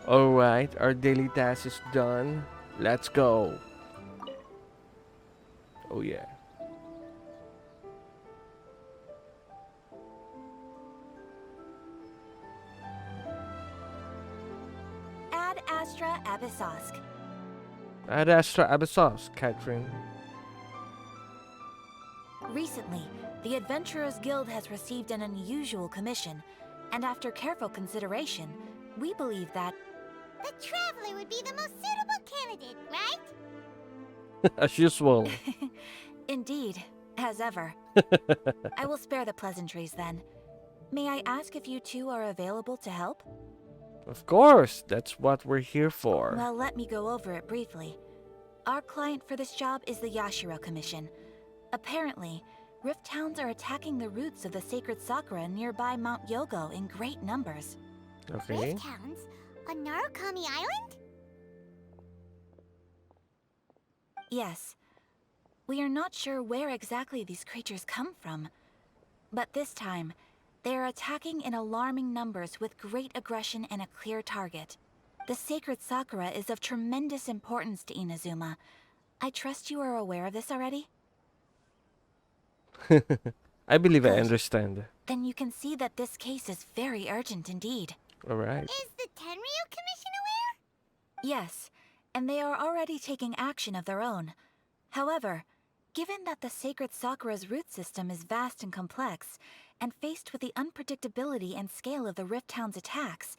Alright, our daily task is done. Let's go. Oh yeah. Add Extra Applesauce. Add extra applesauce, Catherine. Recently, the Adventurers Guild has received an unusual commission, and after careful consideration, we believe that The Traveler would be the most suitable candidate, right? As usual. indeed, as ever. I will spare the pleasantries then. May I ask if you two are available to help? Of course, that's what we're here for. Well, let me go over it briefly. Our client for this job is the Yashiro Commission. Apparently, Rift Towns are attacking the roots of the sacred sakura nearby Mount Yogo in great numbers. Okay. Rift Towns? On Narukami Island? Yes. We are not sure where exactly these creatures come from. But this time, they are attacking in alarming numbers with great aggression and a clear target. The sacred sakura is of tremendous importance to Inazuma. I trust you are aware of this already? I believe I Good. understand. Then you can see that this case is very urgent indeed. Alright. Is the Tenryu Commission aware? Yes, and they are already taking action of their own. However, given that the sacred sakura's root system is vast and complex, and faced with the unpredictability and scale of the Rift Town's attacks,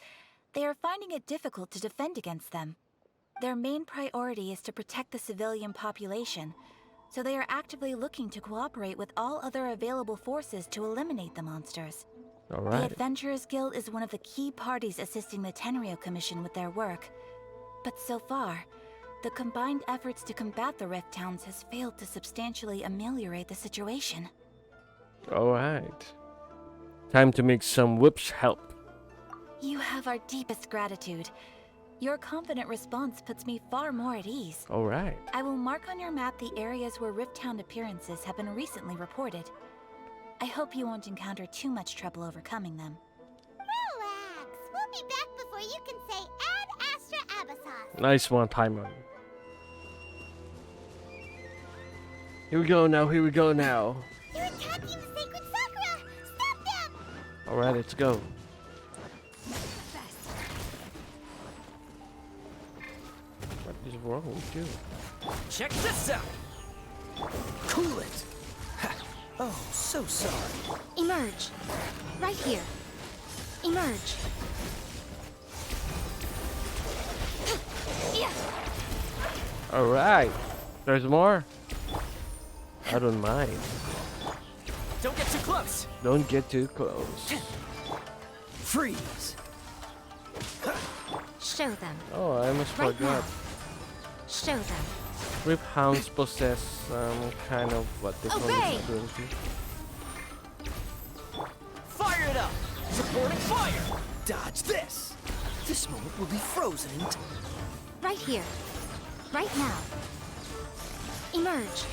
they are finding it difficult to defend against them. Their main priority is to protect the civilian population, so they are actively looking to cooperate with all other available forces to eliminate the monsters. The Alright. Adventurers Guild is one of the key parties assisting the Tenryu Commission with their work. But so far, the combined efforts to combat the Rift Towns has failed to substantially ameliorate the situation. Alright. Time to make some whoops help. You have our deepest gratitude. Your confident response puts me far more at ease. Alright. I will mark on your map the areas where Rift Town appearances have been recently reported. I hope you won't encounter too much trouble overcoming them. Relax. We'll be back before you can say add Extra Applesauce. Nice one, Timon. Here we go now, here we go now. They're attacking the sacred sakura! Stop them! Alright, let's go. What is wrong with you? Check this out! Cool it! Ha. Oh, so sorry. Emerge. Right here. Emerge. Yeah. Alright. There's more? I don't mind. Don't get too close! Don't get too close. Freeze! Show them. Oh, I almost Right forgot. now. Show them. Rift Hounds possess some kind of what they call Obey! this ability. Fire it up! Supporting fire! Dodge this! This moment will be frozen in time. Right here. Right now. Emerge.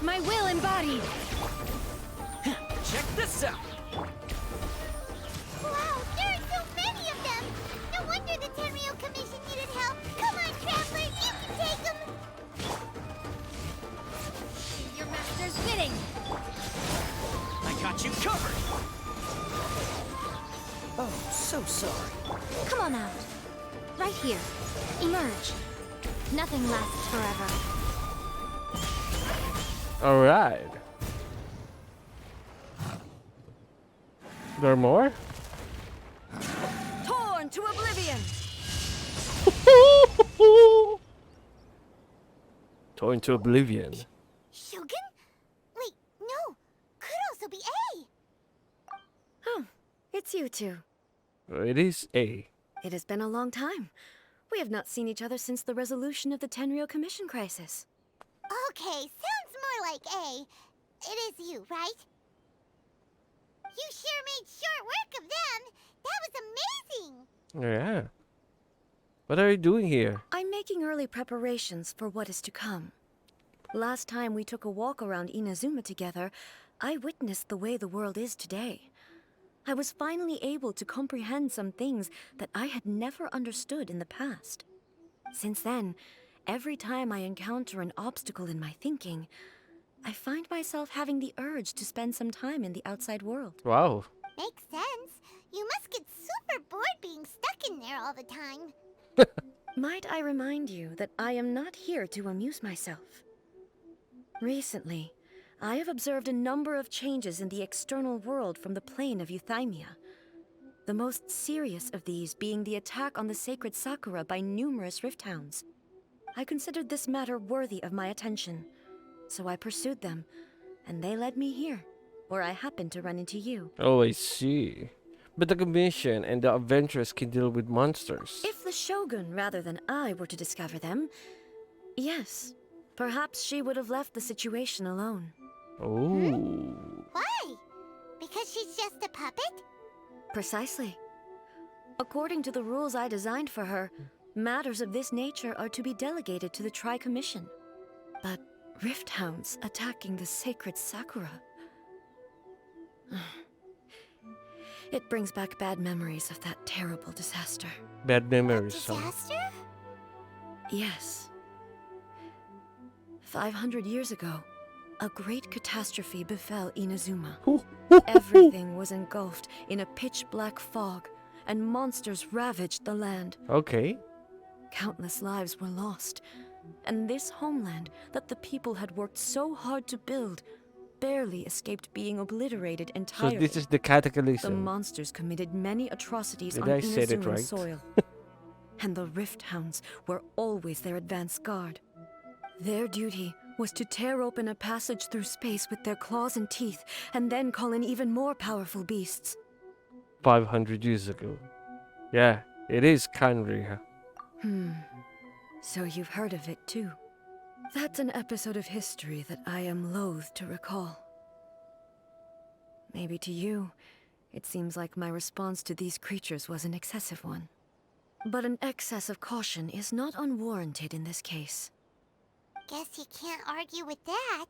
My will embodied. Check this out! Wow, there are so many of them! No wonder the Tenryu Commission needed help! Come on, Traveler, you can take them! Your master's bidding! I got you covered! Oh, so sorry. Come on out. Right here. Emerge. Nothing lasts forever. Alright. There are more? Torn to oblivion! Torn to oblivion. Shogun? Wait, no. Could also be A. Oh, it's you two. It is A. It has been a long time. We have not seen each other since the resolution of the Tenryu Commission crisis. Okay, sounds more like A. It is you, right? You sure made short work of them. That was amazing. Yeah. What are you doing here? I'm making early preparations for what is to come. Last time we took a walk around Inazuma together, I witnessed the way the world is today. I was finally able to comprehend some things that I had never understood in the past. Since then, every time I encounter an obstacle in my thinking, I find myself having the urge to spend some time in the outside world. Wow. Makes sense. You must get super bored being stuck in there all the time. Might I remind you that I am not here to amuse myself? Recently, I have observed a number of changes in the external world from the plane of Euthymia. The most serious of these being the attack on the sacred Sakura by numerous rift hounds. I considered this matter worthy of my attention, so I pursued them, and they led me here, where I happened to run into you. Oh, I see. But the commission and the adventurers can deal with monsters. If the Shogun rather than I were to discover them, yes, perhaps she would have left the situation alone. Oh. Why? Because she's just a puppet? Precisely. According to the rules I designed for her, matters of this nature are to be delegated to the Tri-Commission. But rift hounds attacking the sacred Sakura... It brings back bad memories of that terrible disaster. Bad memories. Disaster? Yes. 500 years ago, a great catastrophe befell Inazuma. Everything was engulfed in a pitch-black fog, and monsters ravaged the land. Okay. Countless lives were lost, and this homeland that the people had worked so hard to build barely escaped being obliterated So entirely. this is the The cataclysm. monsters committed many atrocities Did on I say it Inazuman right? soil, and the rift hounds were always their advance guard. Their duty was to tear open a passage through space with their claws and teeth, and then call in even more powerful beasts. 500 years ago. Yeah, it is Kanria. So you've heard of it too. That's an episode of history that I am loath to recall. Maybe to you, it seems like my response to these creatures was an excessive one. But an excess of caution is not unwarranted in this case. Guess you can't argue with that.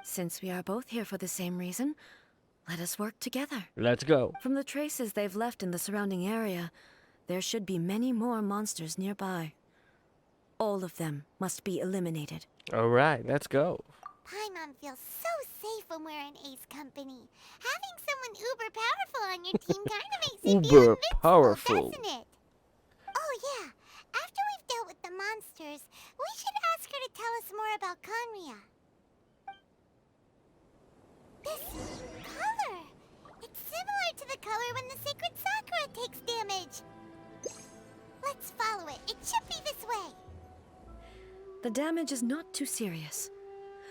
Since we are both here for the same reason, let us work together. Let's go. From the traces they've left in the surrounding area, there should be many more monsters nearby. All of them must be eliminated. Alright, let's go. Paimon feels so safe when we're in Ace company. Having someone uber powerful on your team kind of makes you feel Uber invincible, powerful. doesn't it? Oh yeah, after we've dealt with the monsters, we should ask her to tell us more about Kanria. This color! It's similar to the color when the sacred Sakura takes damage. Let's follow it. It should be this way. The damage is not too serious.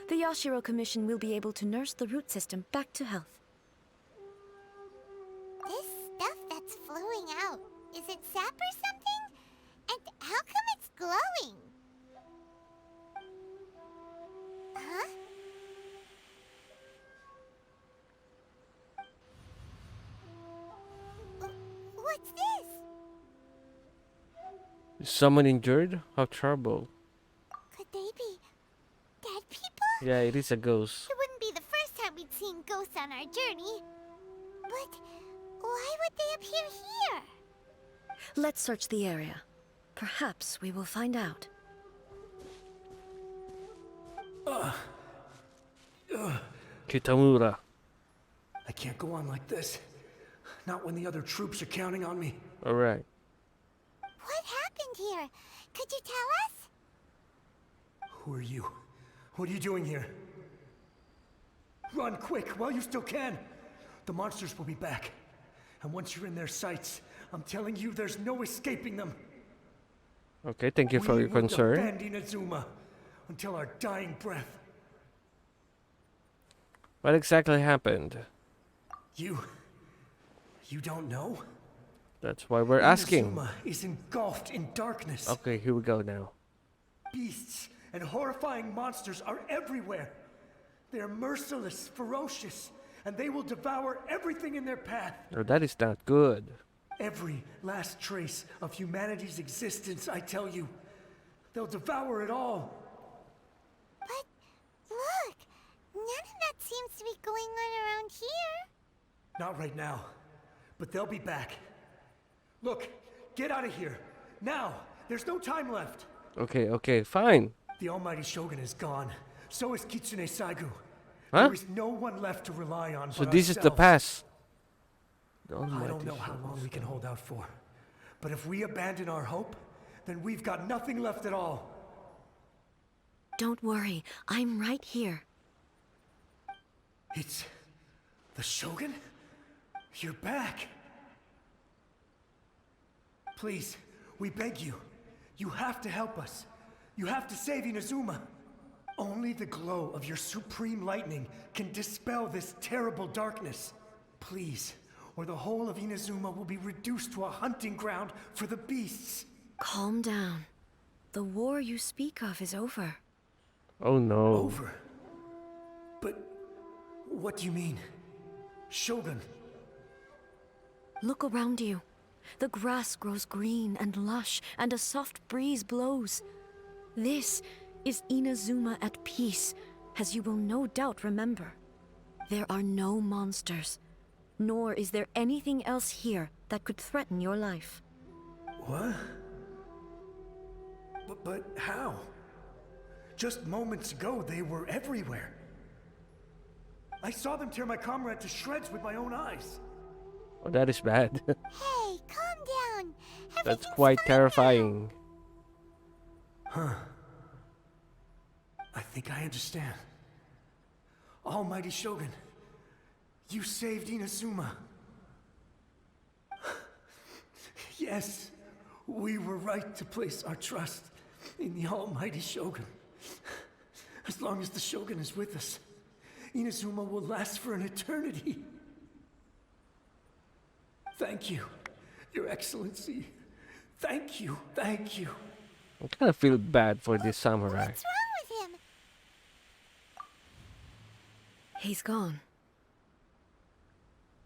The Yashiro Commission will be able to nurse the root system back to health. This stuff that's flowing out, is it sap or something? And how come it's glowing? Huh? What's this? Is someone injured? How terrible. Could they be dead people? Yeah, it is a ghost. It wouldn't be the first time we'd seen ghosts on our journey. But why would they appear here? Let's search the area. Perhaps we will find out. Kitamura. I can't go on like this. Not when the other troops are counting on me. Alright. What happened here? Could you tell us? Who are you? What are you doing here? Run quick while you still can. The monsters will be back. And once you're in their sights, I'm telling you there's no escaping them. Okay, thank you for We your will concern. defend Inazuma until our dying breath. What exactly happened? You don't know? That's why we're asking. Inazuma is engulfed in darkness. Okay, here we go now. Beasts and horrifying monsters are everywhere. They are merciless, ferocious, and they will devour everything in their path. Oh, that is not good. Every last trace of humanity's existence, I tell you. They'll devour it all. But look, none of that seems to be going on around here. Not right now. But they'll be back. Look, get out of here. Now! There's no time left! Okay, okay, fine. The almighty Shogun is gone. So is Kitsune Saigu. Huh? There is no one left to rely on So but this is the ourselves. past. The I almighty don't know how Shogun. long we can hold out for. But if we abandon our hope, then we've got nothing left at all. Don't worry, I'm right here. It's... the Shogun? You're back! Please, we beg you. You have to help us. You have to save Inazuma. Only the glow of your supreme lightning can dispel this terrible darkness. Please, or the whole of Inazuma will be reduced to a hunting ground for the beasts. Calm down. The war you speak of is over. Oh no. Over? But what do you mean? Shogun? Look around you. The grass grows green and lush, and a soft breeze blows. This is Inazuma at peace, as you will no doubt remember. There are no monsters, nor is there anything else here that could threaten your life. What? But how? Just moments ago, they were everywhere. I saw them tear my comrade to shreds with my own eyes. Oh, that is bad. Hey, calm down. That's Everything's quite fine terrifying. Huh. I think I understand. Almighty Shogun, you saved Inazuma. Yes, we were right to place our trust in the Almighty Shogun. As long as the Shogun is with us, Inazuma will last for an eternity. Thank you, Your Excellency. Thank you, thank you. I kind of feel bad for this samurai. What's wrong with him? He's gone.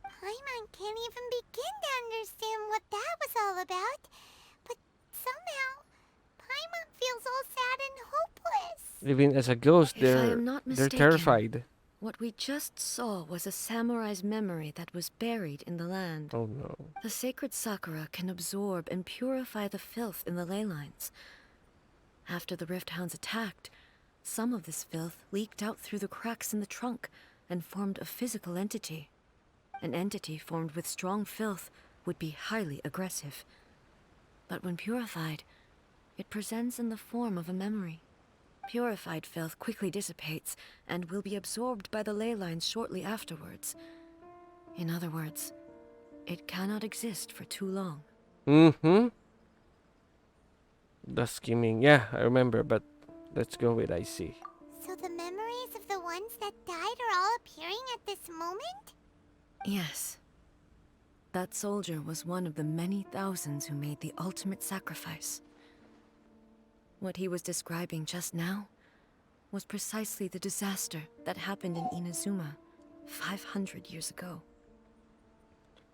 Paimon can't even begin to understand what that was all about. But somehow, Paimon feels all sad and hopeless. Even as a ghost, If I they're am not they're mistaken, terrified. What we just saw was a samurai's memory that was buried in the land. Oh no. The sacred sakura can absorb and purify the filth in the ley lines. After the Rift Hounds attacked, some of this filth leaked out through the cracks in the trunk and formed a physical entity. An entity formed with strong filth would be highly aggressive. But when purified, it presents in the form of a memory. Purified filth quickly dissipates and will be absorbed by the ley lines shortly afterwards. In other words, it cannot exist for too long. Mm-hmm. The scheming. Yeah, I remember, but let's go with I see. So the memories of the ones that died are all appearing at this moment? Yes. That soldier was one of the many thousands who made the ultimate sacrifice. What he was describing just now was precisely the disaster that happened in Inazuma 500 years ago.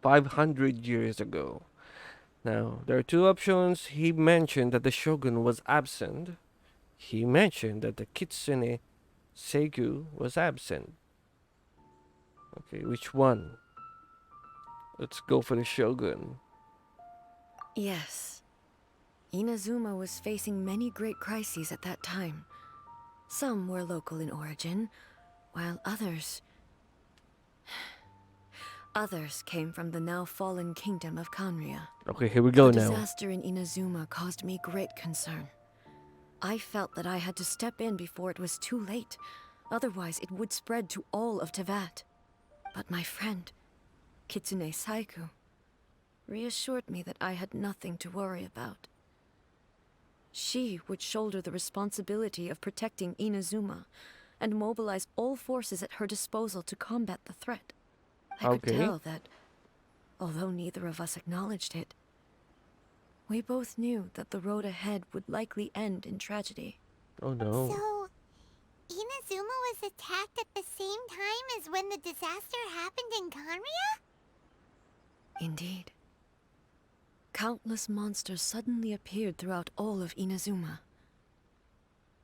500 years ago. Now, there are two options. He mentioned that the Shogun was absent. He mentioned that the Kitsune Seigu was absent. Okay, which one? Let's go for the Shogun. Yes. Inazuma was facing many great crises at that time. Some were local in origin, while others came from the now fallen kingdom of Kanria. Okay, here we go The now. disaster in Inazuma caused me great concern. I felt that I had to step in before it was too late. Otherwise, it would spread to all of Teyvat. But my friend, Kitsune Saigu, reassured me that I had nothing to worry about. She would shoulder the responsibility of protecting Inazuma and mobilize all forces at her disposal to combat the threat. I could Okay. tell that, although neither of us acknowledged it, we both knew that the road ahead would likely end in tragedy. Oh no. So, Inazuma was attacked at the same time as when the disaster happened in Kanria? Indeed. Countless monsters suddenly appeared throughout all of Inazuma.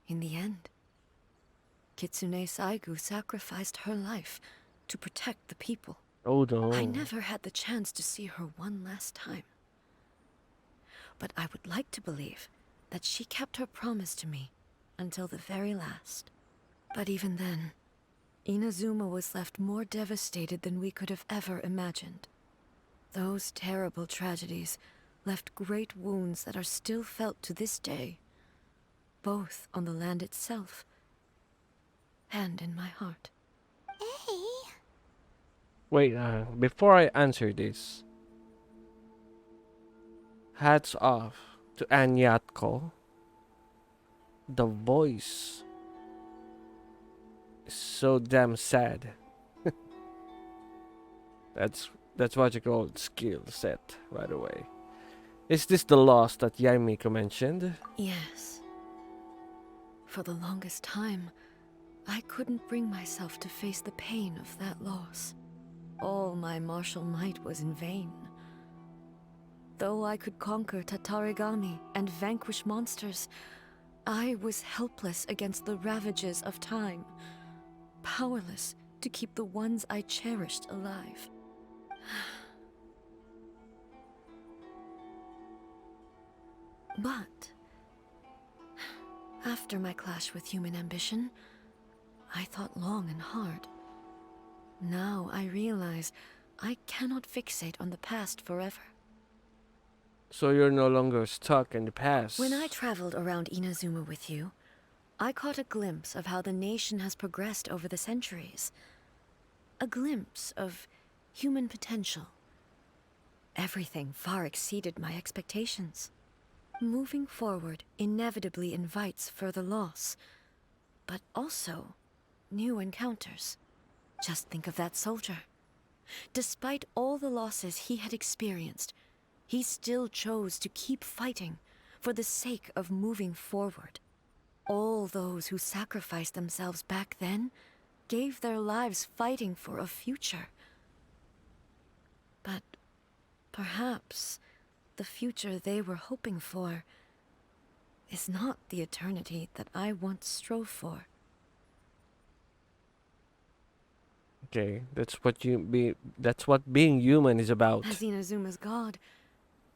In the end, Kitsune Saigu sacrificed her life to protect the people. Oh I no. never had the chance to see her one last time. But I would like to believe that she kept her promise to me until the very last. But even then, Inazuma was left more devastated than we could have ever imagined. Those terrible tragedies left great wounds that are still felt to this day, both on the land itself and in my heart. A? Wait, before I answer this, hats off to Anyatko. The voice is so damn sad. That's what you call skill set, by the way. Is this the loss that Yaimiko mentioned? Yes. For the longest time, I couldn't bring myself to face the pain of that loss. All my martial might was in vain. Though I could conquer Tatarigami and vanquish monsters, I was helpless against the ravages of time, powerless to keep the ones I cherished alive. But after my clash with human ambition, I thought long and hard. Now I realize I cannot fixate on the past forever. So you're no longer stuck in the past. When I traveled around Inazuma with you, I caught a glimpse of how the nation has progressed over the centuries. A glimpse of human potential. Everything far exceeded my expectations. Moving forward inevitably invites further loss, but also new encounters. Just think of that soldier. Despite all the losses he had experienced, he still chose to keep fighting for the sake of moving forward. All those who sacrificed themselves back then gave their lives fighting for a future. But perhaps the future they were hoping for is not the eternity that I once strove for. Okay, that's what being human is about. As Inazuma's god,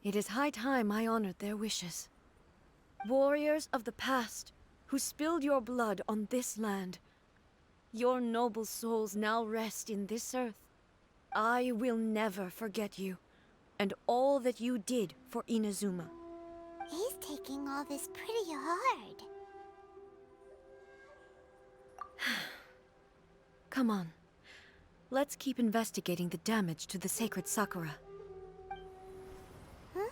it is high time I honored their wishes. Warriors of the past, who spilled your blood on this land, your noble souls now rest in this earth. I will never forget you, and all that you did for Inazuma. He's taking all this pretty hard. Come on. Let's keep investigating the damage to the sacred Sakura. Huh?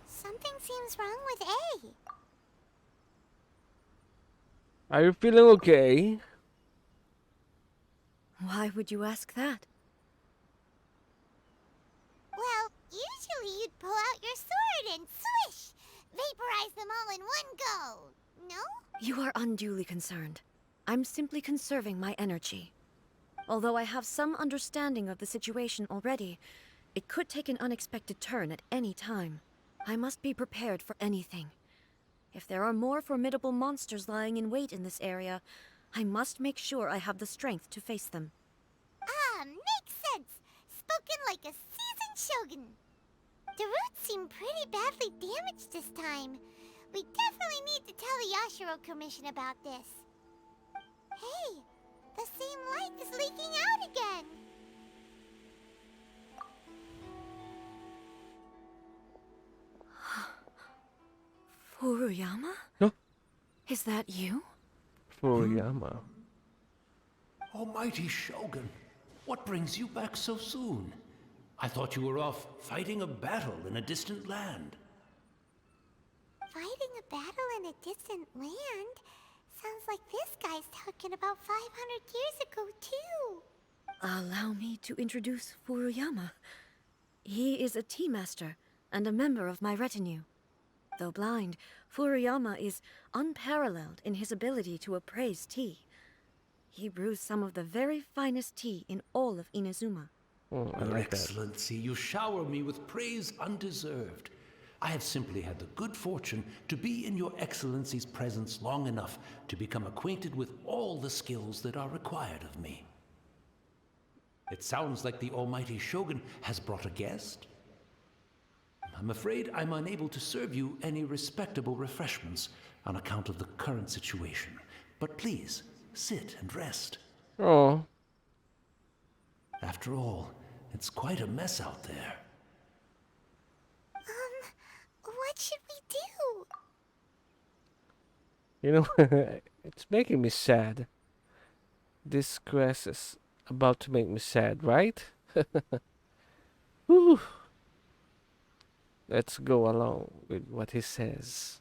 Something seems wrong with A. Are you feeling okay? Why would you ask that? Well, usually you'd pull out your sword and swish! Vaporize them all in one go, no? You are unduly concerned. I'm simply conserving my energy. Although I have some understanding of the situation already, it could take an unexpected turn at any time. I must be prepared for anything. If there are more formidable monsters lying in wait in this area, I must make sure I have the strength to face them. Ah, makes sense! Spoken like a seasoned shogun. The roots seem pretty badly damaged this time. We definitely need to tell the Yashiro Commission about this. Hey, the same light is leaking out again. Furuyama? Huh? Is that you? Furuyama. Almighty Shogun, what brings you back so soon? I thought you were off fighting a battle in a distant land. Fighting a battle in a distant land? Sounds like this guy's talking about 500 years ago, too. Allow me to introduce Furuyama. He is a tea master and a member of my retinue. Though blind, Furuyama is unparalleled in his ability to appraise tea. He brews some of the very finest tea in all of Inazuma. Oh, I Your like that. Excellency, you shower me with praise undeserved. I have simply had the good fortune to be in Your Excellency's presence long enough to become acquainted with all the skills that are required of me. It sounds like the almighty Shogun has brought a guest. I'm afraid I'm unable to serve you any respectable refreshments on account of the current situation. But please, sit and rest. Oh, After all, it's quite a mess out there. What should we do? you know, it's making me sad. This quest is about to make me sad, right? Whew. Let's go along with what he says.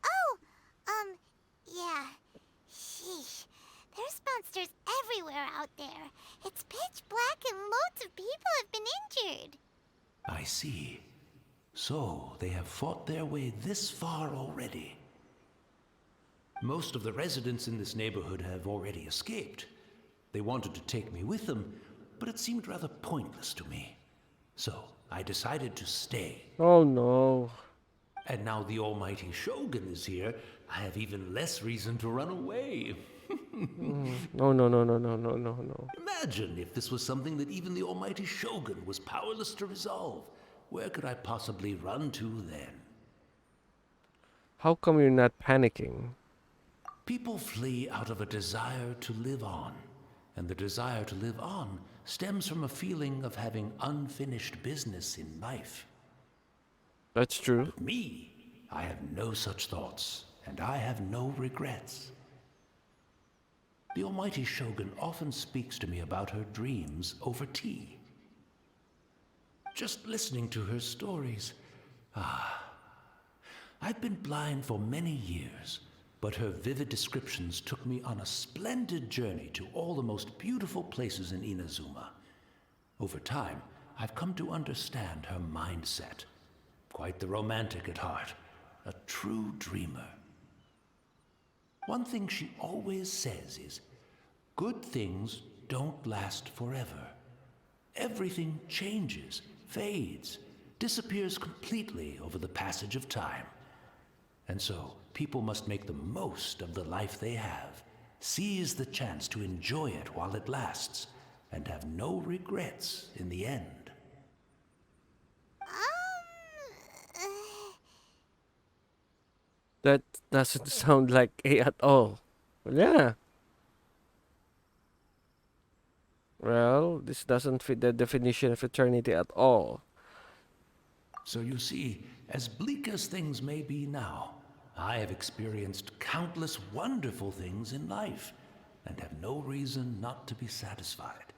Oh, yeah. Sheesh. There's monsters everywhere out there. It's pitch black and loads of people have been injured. I see. So, they have fought their way this far already. Most of the residents in this neighborhood have already escaped. They wanted to take me with them, but it seemed rather pointless to me. So, I decided to stay. Oh no. And now the almighty Shogun is here, I have even less reason to run away. No, no, no, no, no, no, no, no. Imagine if this was something that even the almighty Shogun was powerless to resolve. Where could I possibly run to then? How come you're not panicking? People flee out of a desire to live on, and the desire to live on stems from a feeling of having unfinished business in life. That's true. Me, I have no such thoughts, and I have no regrets. The almighty Shogun often speaks to me about her dreams over tea. Just listening to her stories, I've been blind for many years, but her vivid descriptions took me on a splendid journey to all the most beautiful places in Inazuma. Over time, I've come to understand her mindset. Quite the romantic at heart, a true dreamer. One thing she always says is, good things don't last forever. Everything changes, fades, disappears completely over the passage of time. And so, people must make the most of the life they have, seize the chance to enjoy it while it lasts, and have no regrets in the end. That doesn't sound like A at all. Well, yeah. Well, this doesn't fit the definition of eternity at all. So you see, as bleak as things may be now, I have experienced countless wonderful things in life, and have no reason not to be satisfied.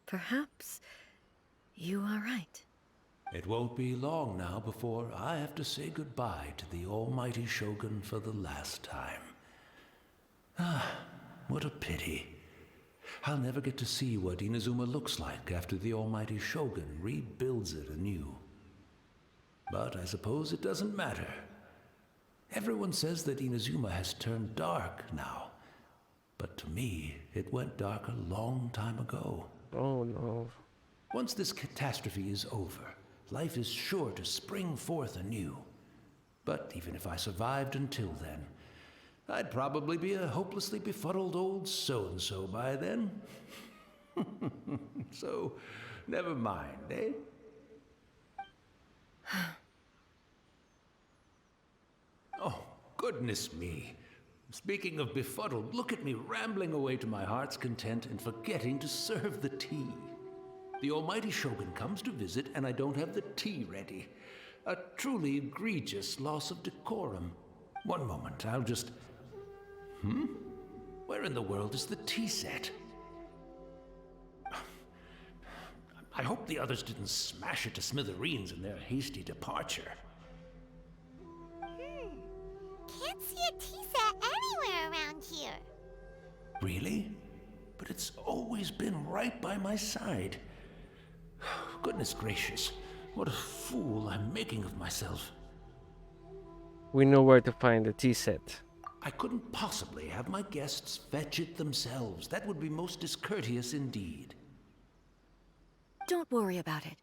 Perhaps you are right. It won't be long now before I have to say goodbye to the almighty Shogun for the last time. What a pity. I'll never get to see what Inazuma looks like after the almighty Shogun rebuilds it anew. But I suppose it doesn't matter. Everyone says that Inazuma has turned dark now. But to me, it went dark a long time ago. Oh no. Once this catastrophe is over, life is sure to spring forth anew. But even if I survived until then, I'd probably be a hopelessly befuddled old so-and-so by then. So, never mind, eh? Oh, goodness me. Speaking of befuddled, look at me rambling away to my heart's content and forgetting to serve the tea. The almighty Shogun comes to visit and I don't have the tea ready. A truly egregious loss of decorum. One moment, I'll just... Where in the world is the tea set? I hope the others didn't smash it to smithereens in their hasty departure. Can't see a tea set anywhere around here. Really? But it's always been right by my side. Goodness gracious, what a fool I'm making of myself. We know where to find the tea set. I couldn't possibly have my guests fetch it themselves. That would be most discourteous indeed. Don't worry about it.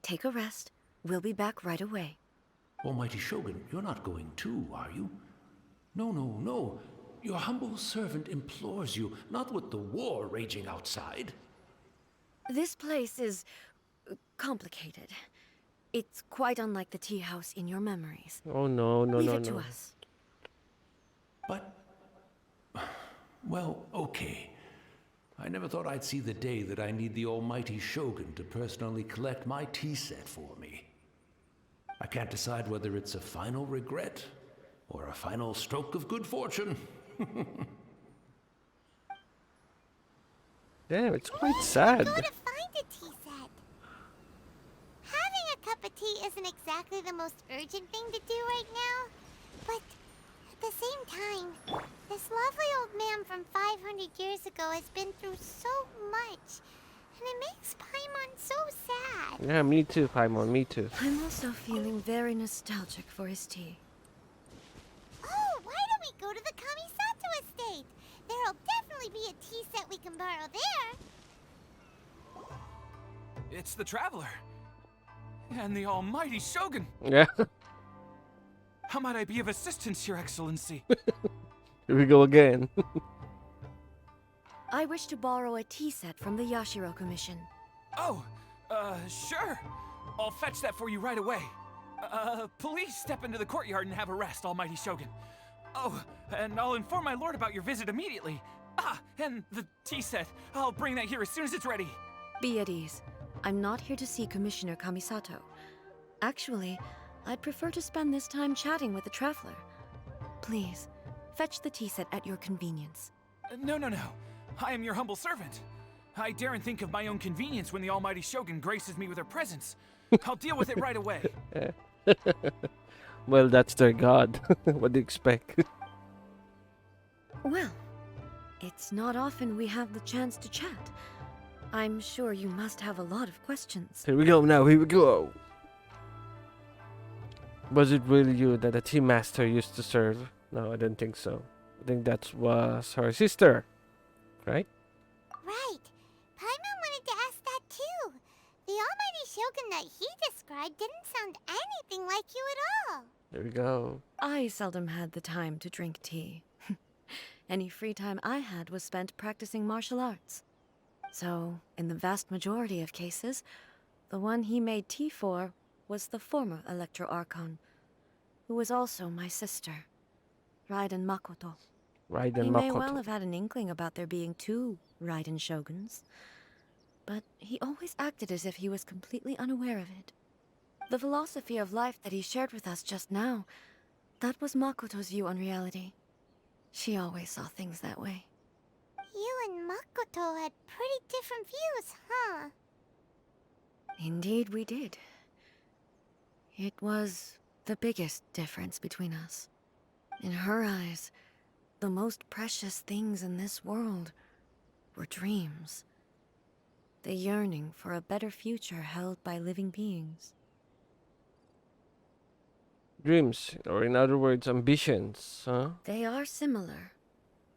Take a rest. We'll be back right away. Almighty Shogun, you're not going too, are you? No, no, no. Your humble servant implores you, not with the war raging outside. This place is complicated. It's quite unlike the tea house in your memories. Oh no, no, Leave no, it to no. us. But, well, okay. I never thought I'd see the day that I need the almighty Shogun to personally collect my tea set for me. I can't decide whether it's a final regret or a final stroke of good fortune. Damn, it's quite sad. Go to find a tea set. Having a cup of tea isn't exactly the most urgent thing to do right now, but at the same time, this lovely old man from 500 years ago has been through so much, and it makes Paimon so sad. Yeah, me too, Paimon, me too. I'm also feeling very nostalgic for his tea. Oh, why don't we go to the Kamisato estate? There'll definitely be a tea set we can borrow there. It's the Traveler. And the almighty Shogun. Yeah, How might I be of assistance, Your Excellency? here we go again. I wish to borrow a tea set from the Yashiro Commission. Oh, sure. I'll fetch that for you right away. Please step into the courtyard and have a rest, almighty Shogun. Oh, and I'll inform my lord about your visit immediately. Ah, and the tea set. I'll bring that here as soon as it's ready. Be at ease. I'm not here to see Commissioner Kamisato. Actually, I'd prefer to spend this time chatting with the Traveler. Please, fetch the tea set at your convenience. No. I am your humble servant. I daren't think of my own convenience when the almighty Shogun graces me with her presence. I'll deal with it right away. Well, that's their god. What do you expect? Well, it's not often we have the chance to chat. I'm sure you must have a lot of questions. Here we go now, here we go. Was it really you that the tea master used to serve? No, I don't think so. I think that was her sister, right? Right. Paimon wanted to ask that too. The almighty Shogun that he described didn't sound anything like you at all. There we go. I seldom had the time to drink tea. Any free time I had was spent practicing martial arts. So, in the vast majority of cases, the one he made tea for was the former Electro Archon, who was also my sister, Raiden Makoto. Raiden He may Makoto. well have had an inkling about there being two Raiden Shoguns, but he always acted as if he was completely unaware of it. The philosophy of life that he shared with us just now, that was Makoto's view on reality. She always saw things that way. You and Makoto had pretty different views, huh? Indeed we did. It was the biggest difference between us. In her eyes, the most precious things in this world were dreams. The yearning for a better future held by living beings. Dreams, or in other words, ambitions, huh? They are similar,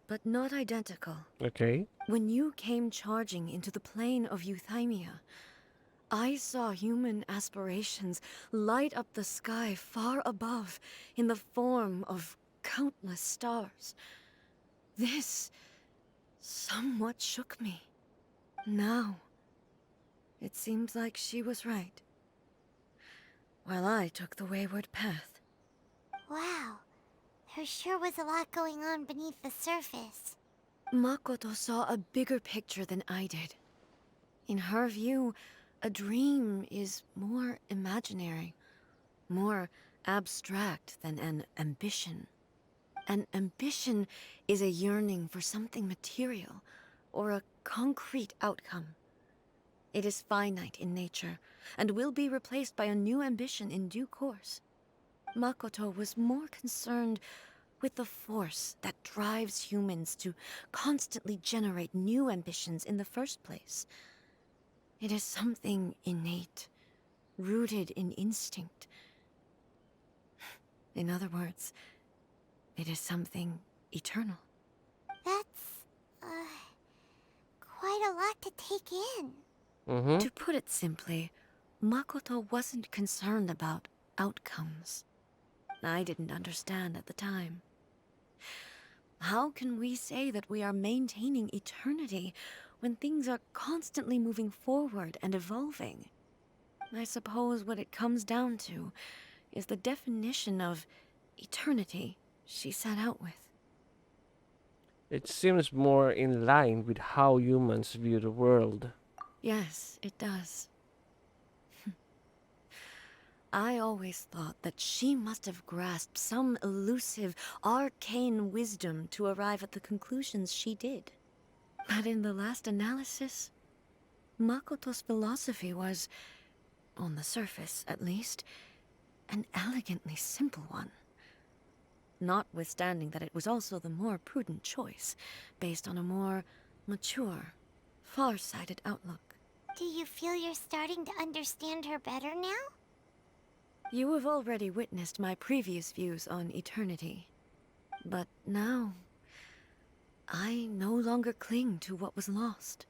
but not identical. Okay. When you came charging into the plane of Euthymia, I saw human aspirations light up the sky far above in the form of countless stars. This somewhat shook me. Now, it seems like she was right, while I took the wayward path. Wow. There sure was a lot going on beneath the surface. Makoto saw a bigger picture than I did. In her view, a dream is more imaginary, more abstract than an ambition. An ambition is a yearning for something material, or a concrete outcome. It is finite in nature, and will be replaced by a new ambition in due course. Makoto was more concerned with the force that drives humans to constantly generate new ambitions in the first place. It is something innate, rooted in instinct. In other words, it is something eternal. That's, quite a lot to take in. Mm-hmm. To put it simply, Makoto wasn't concerned about outcomes. I didn't understand at the time. How can we say that we are maintaining eternity when things are constantly moving forward and evolving? I suppose what it comes down to is the definition of eternity she set out with. It seems more in line with how humans view the world. Yes, it does. I always thought that she must have grasped some elusive, arcane wisdom to arrive at the conclusions she did. But in the last analysis, Makoto's philosophy was, on the surface at least, an elegantly simple one. Notwithstanding that it was also the more prudent choice, based on a more mature, far-sighted outlook. Do you feel you're starting to understand her better now? You have already witnessed my previous views on eternity. But now, I no longer cling to what was lost.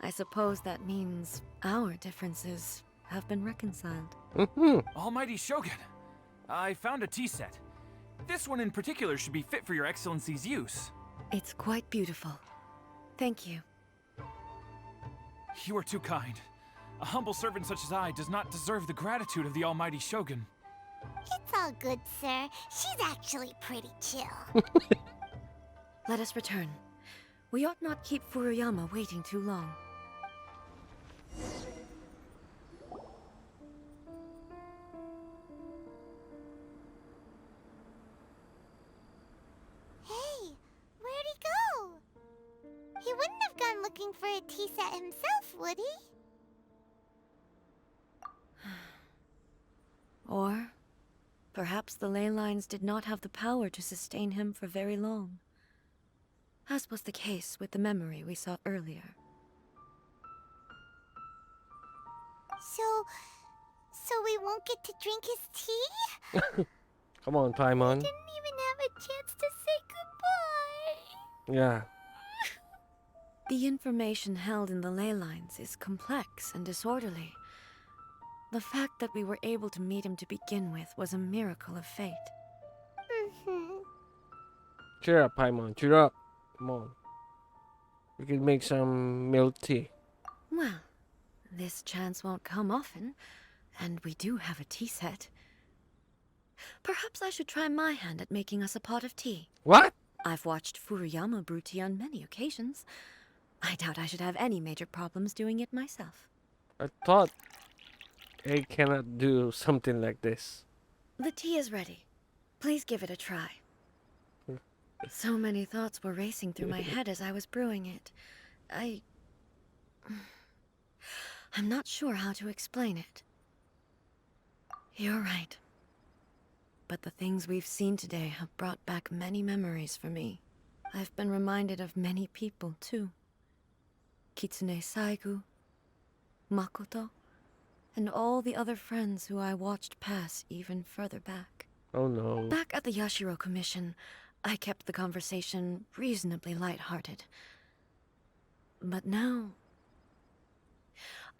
I suppose that means our differences have been reconciled. Almighty Shogun, I found a tea set. This one in particular should be fit for your Excellency's use. It's quite beautiful. Thank you. You are too kind. A humble servant such as I does not deserve the gratitude of the Almighty Shogun. It's all good, sir. She's actually pretty chill. Let us return. We ought not keep Furuyama waiting too long. Hey, where'd he go? He wouldn't have gone looking for a tea set himself, would he? Or perhaps the ley lines did not have the power to sustain him for very long, as was the case with the memory we saw earlier. So we won't get to drink his tea? Come on, Paimon. Didn't even have a chance to say goodbye. Yeah. The information held in the ley lines is complex and disorderly. The fact that we were able to meet him to begin with was a miracle of fate. Cheer up, Paimon. Cheer up. Come on. We can make some milk tea. Well, this chance won't come often, and we do have a tea set. Perhaps I should try my hand at making us a pot of tea. What? I've watched Furuyama brew tea on many occasions. I doubt I should have any major problems doing it myself. I thought I cannot do something like this. The tea is ready. Please give it a try. So many thoughts were racing through my head as I was brewing it. I'm not sure how to explain it. You're right. But the things we've seen today have brought back many memories for me. I've been reminded of many people, too. Kitsune Saigu, Makoto, and all the other friends who I watched pass even further back. Oh no. Back at the Yashiro Commission, I kept the conversation reasonably lighthearted. But now,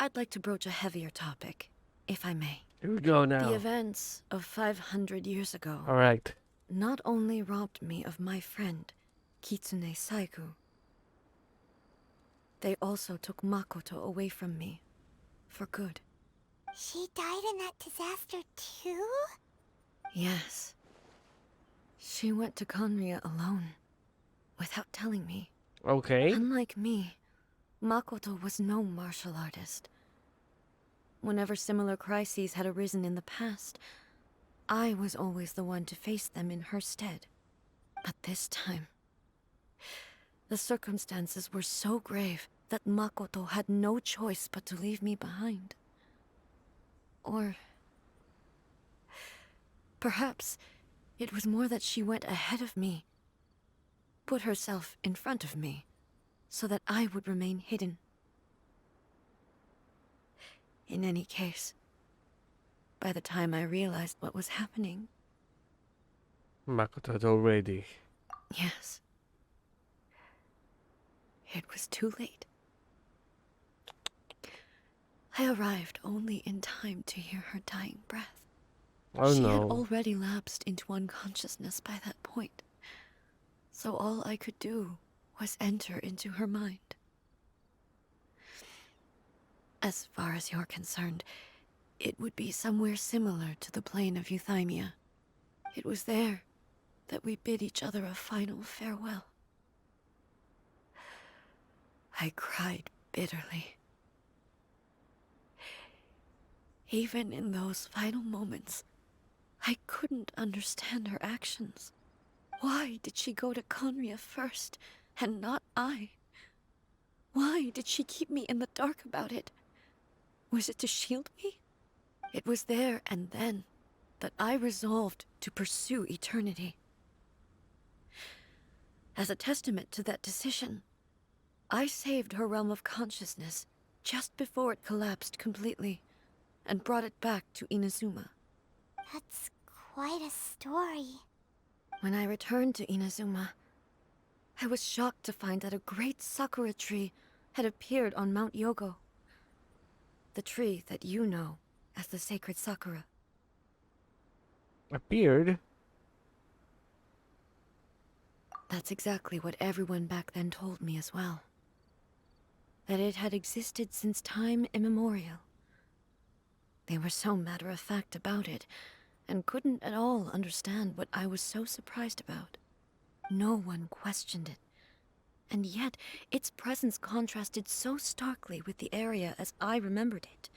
I'd like to broach a heavier topic, if I may. Here we go now. The events of 500 years ago Alright. not only robbed me of my friend, Kitsune Saigu, they also took Makoto away from me, for good. She died in that disaster too? Yes. She went to Conria alone, without telling me. Okay. Unlike me, Makoto was no martial artist. Whenever similar crises had arisen in the past, I was always the one to face them in her stead. But this time, the circumstances were so grave that Makoto had no choice but to leave me behind. Or perhaps it was more that she went ahead of me, put herself in front of me, so that I would remain hidden. In any case, by the time I realized what was happening, Makoto had already. yes, it was too late. I arrived only in time to hear her dying breath. Oh She had no. already lapsed into unconsciousness by that point. So all I could do was enter into her mind. As far as you're concerned, it would be somewhere similar to the plane of Euthymia. It was there that we bid each other a final farewell. I cried bitterly. Even in those final moments, I couldn't understand her actions. Why did she go to Conria first, and not I? Why did she keep me in the dark about it? Was it to shield me? It was there and then that I resolved to pursue eternity. As a testament to that decision, I saved her realm of consciousness just before it collapsed completely, and brought it back to Inazuma. That's quite a story. When I returned to Inazuma, I was shocked to find that a great sakura tree had appeared on Mount Yogo. The tree that you know as the sacred sakura. Appeared? That's exactly what everyone back then told me as well. That it had existed since time immemorial. They were so matter-of-fact about it, and couldn't at all understand what I was so surprised about. No one questioned it, and yet its presence contrasted so starkly with the area as I remembered it.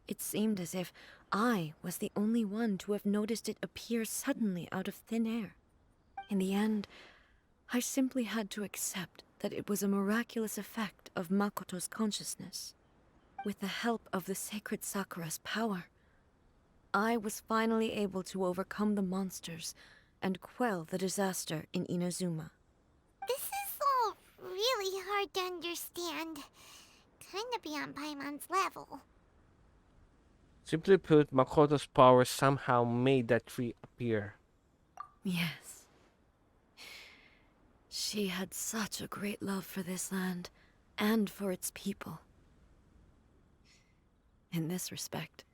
It seemed as if I was the only one to have noticed it appear suddenly out of thin air. In the end, I simply had to accept that it was a miraculous effect of Makoto's consciousness. With the help of the sacred Sakura's power, I was finally able to overcome the monsters and quell the disaster in Inazuma. This is all really hard to understand. Kinda beyond Paimon's level. Simply put, Makoto's power somehow made that tree appear. Yes. She had such a great love for this land, and for its people. In this respect,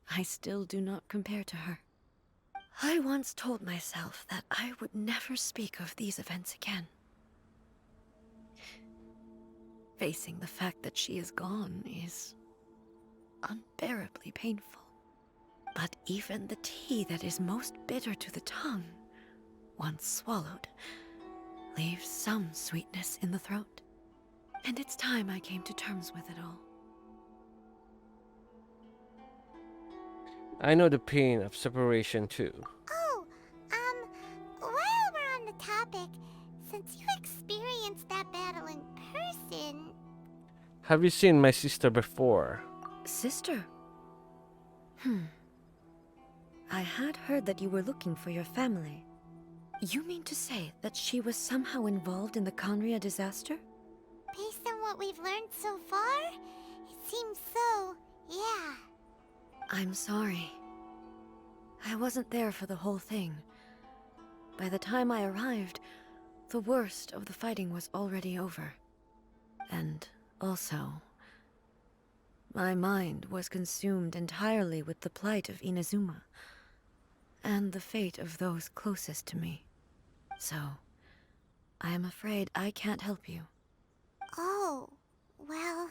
I still do not compare to her. I once told myself that I would never speak of these events again. Facing the fact that she is gone is unbearably painful. But even the tea that is most bitter to the tongue, once swallowed, leaves some sweetness in the throat. And it's time I came to terms with it all. I know the pain of separation too. Oh, while we're on the topic, since you experienced that battle in person... Have you seen my sister before? Sister? I had heard that you were looking for your family. You mean to say that she was somehow involved in the Conria disaster? Based on what we've learned so far, it seems so, yeah. I'm sorry. I wasn't there for the whole thing. By the time I arrived, the worst of the fighting was already over. And also, my mind was consumed entirely with the plight of Inazuma, and the fate of those closest to me. So, I am afraid I can't help you. Oh, well,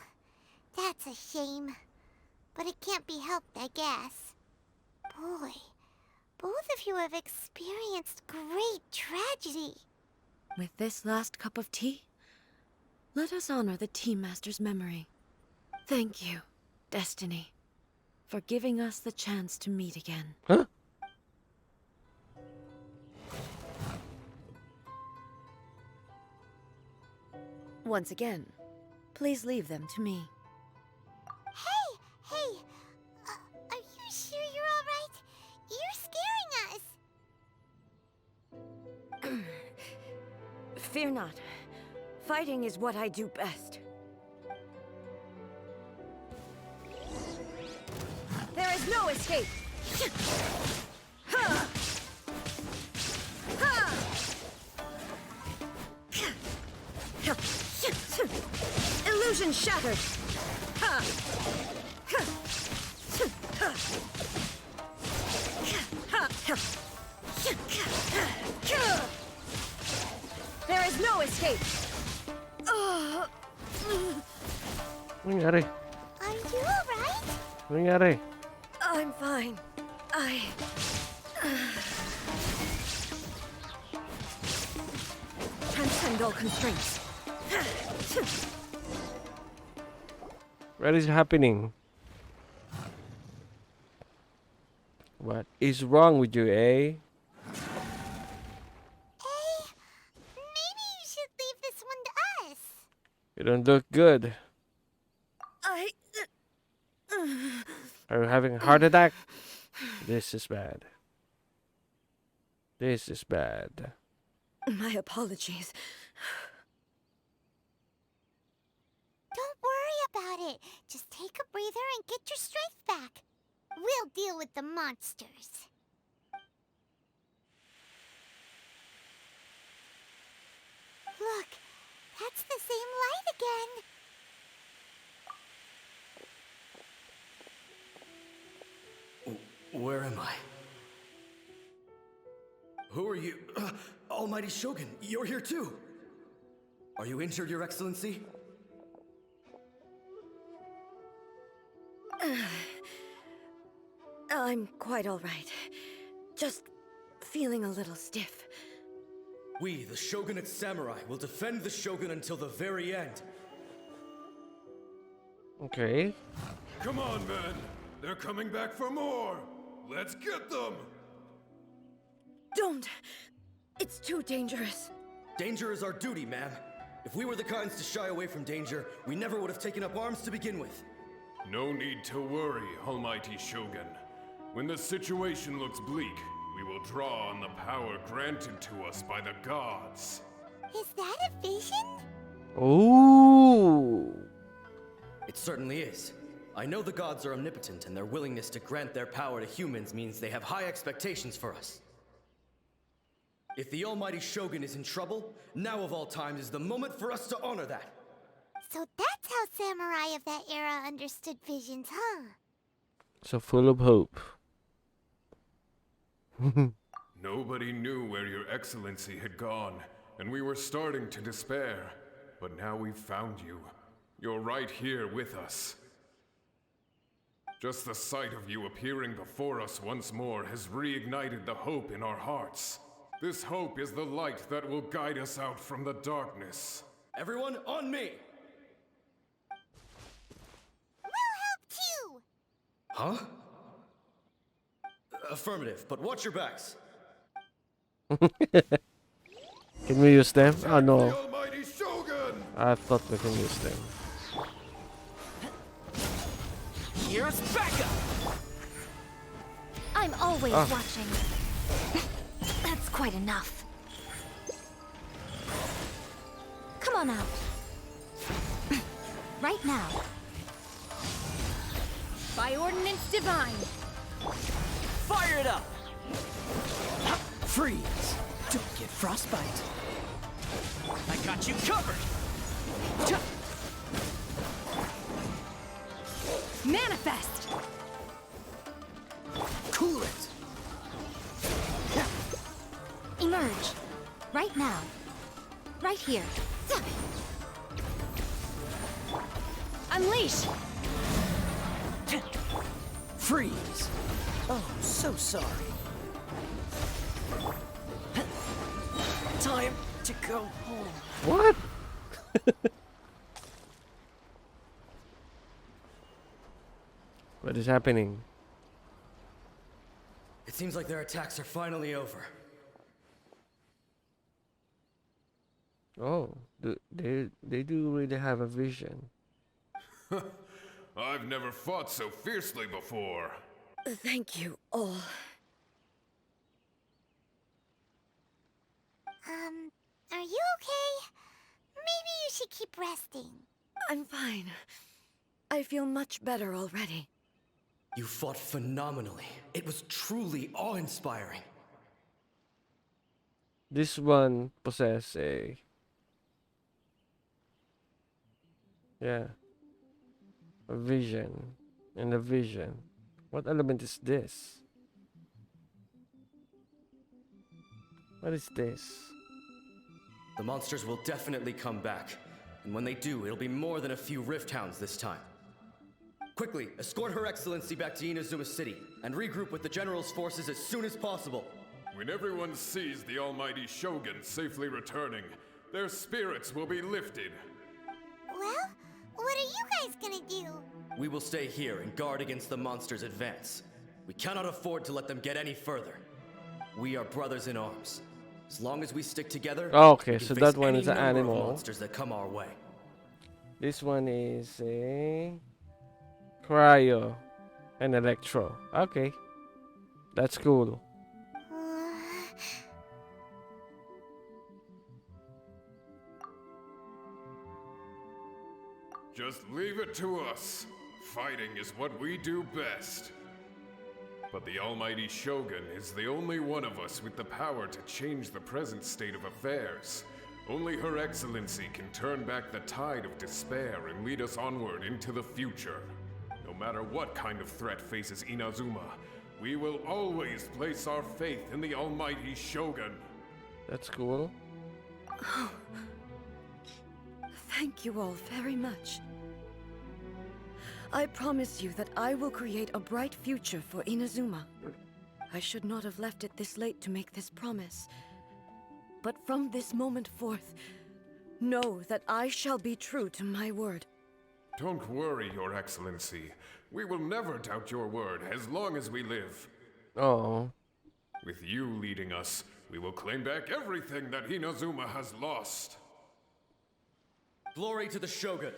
that's a shame. But it can't be helped, I guess. Boy, both of you have experienced great tragedy. With this last cup of tea, let us honor the Tea Master's memory. Thank you, Destiny, for giving us the chance to meet again. Huh? Once again, please leave them to me. Hey, are you sure you're alright? You're scaring us. Fear not. Fighting is what I do best. There is no escape! Ha! Ha! Illusion shattered! Ha! escape. Ano nangyari? Are you alright? Ano nangyari? I'm fine. Transcend all constraints. What is happening? What is wrong with you, eh? Hey, maybe you should leave this one to us. You don't look good. Are you having a heart attack? This is bad. This is bad. My apologies. Don't worry about it. Just take a breather and get your strength back. We'll deal with the monsters. Look, that's the same light again. Where am I? Who are you? Almighty Shogun, you're here too! Are you injured, Your Excellency? I'm quite all right. Just feeling a little stiff. We, the Shogunate Samurai, will defend the Shogun until the very end. Okay. Come on, men. They're coming back for more. Let's get them. Don't! It's too dangerous. Danger is our duty, ma'am. If we were the kinds to shy away from danger, we never would have taken up arms to begin with. No need to worry, Almighty Shogun. When the situation looks bleak, we will draw on the power granted to us by the gods. Is that a vision? Oh. It certainly is. I know the gods are omnipotent, and their willingness to grant their power to humans means they have high expectations for us. If the Almighty Shogun is in trouble, now of all times is the moment for us to honor that. So that's how samurai of that era understood visions, huh? So full of hope. Nobody knew where Your Excellency had gone, and we were starting to despair. But now we've found you. You're right here with us. Just the sight of you appearing before us once more has reignited the hope in our hearts. This hope is the light that will guide us out from the darkness. Everyone, on me! We'll help too! Huh? Affirmative, but watch your backs. Can we use them? Oh The no. Almighty Shogun! I thought we can use them. Here's backup! I'm always watching. That's quite enough. Come on out. Right now. By ordinance divine. Fire it up! Freeze! Don't get frostbite. I got you covered! Manifest! Cool it! Emerge. Right now. Right here. Unleash! Freeze! Oh, so sorry. Time to go home. What? What is happening? It seems like their attacks are finally over. Oh, they do really have a vision. I've never fought so fiercely before. Thank you all. Are you okay? Maybe you should keep resting. I'm fine. I feel much better already. You fought phenomenally. It was truly awe-inspiring. This one possess a vision. And a vision. What element is this? What is this? The monsters will definitely come back. And when they do, it'll be more than a few Rift Hounds this time. Quickly, escort Her Excellency back to Inazuma City, and regroup with the General's forces as soon as possible. When everyone sees the almighty Shogun safely returning, their spirits will be lifted. Well, what are you guys gonna do? We will stay here and guard against the monsters' advance. We cannot afford to let them get any further. We are brothers in arms. As long as we stick together, Okay, we can so face that one any is an number of animal. monsters that come our way. This one is a cryo and electro. Okay, that's cool. Just leave it to us. Fighting is what we do best. But the almighty Shogun is the only one of us with the power to change the present state of affairs. Only Her Excellency can turn back the tide of despair and lead us onward into the future. No matter what kind of threat faces Inazuma, we will always place our faith in the almighty Shogun. That's cool. Oh. Thank you all very much. I promise you that I will create a bright future for Inazuma. I should not have left it this late to make this promise. But from this moment forth, know that I shall be true to my word. Don't worry, Your Excellency. We will never doubt your word as long as we live. Oh. With you leading us, we will claim back everything that Inazuma has lost. Glory to the Shogun!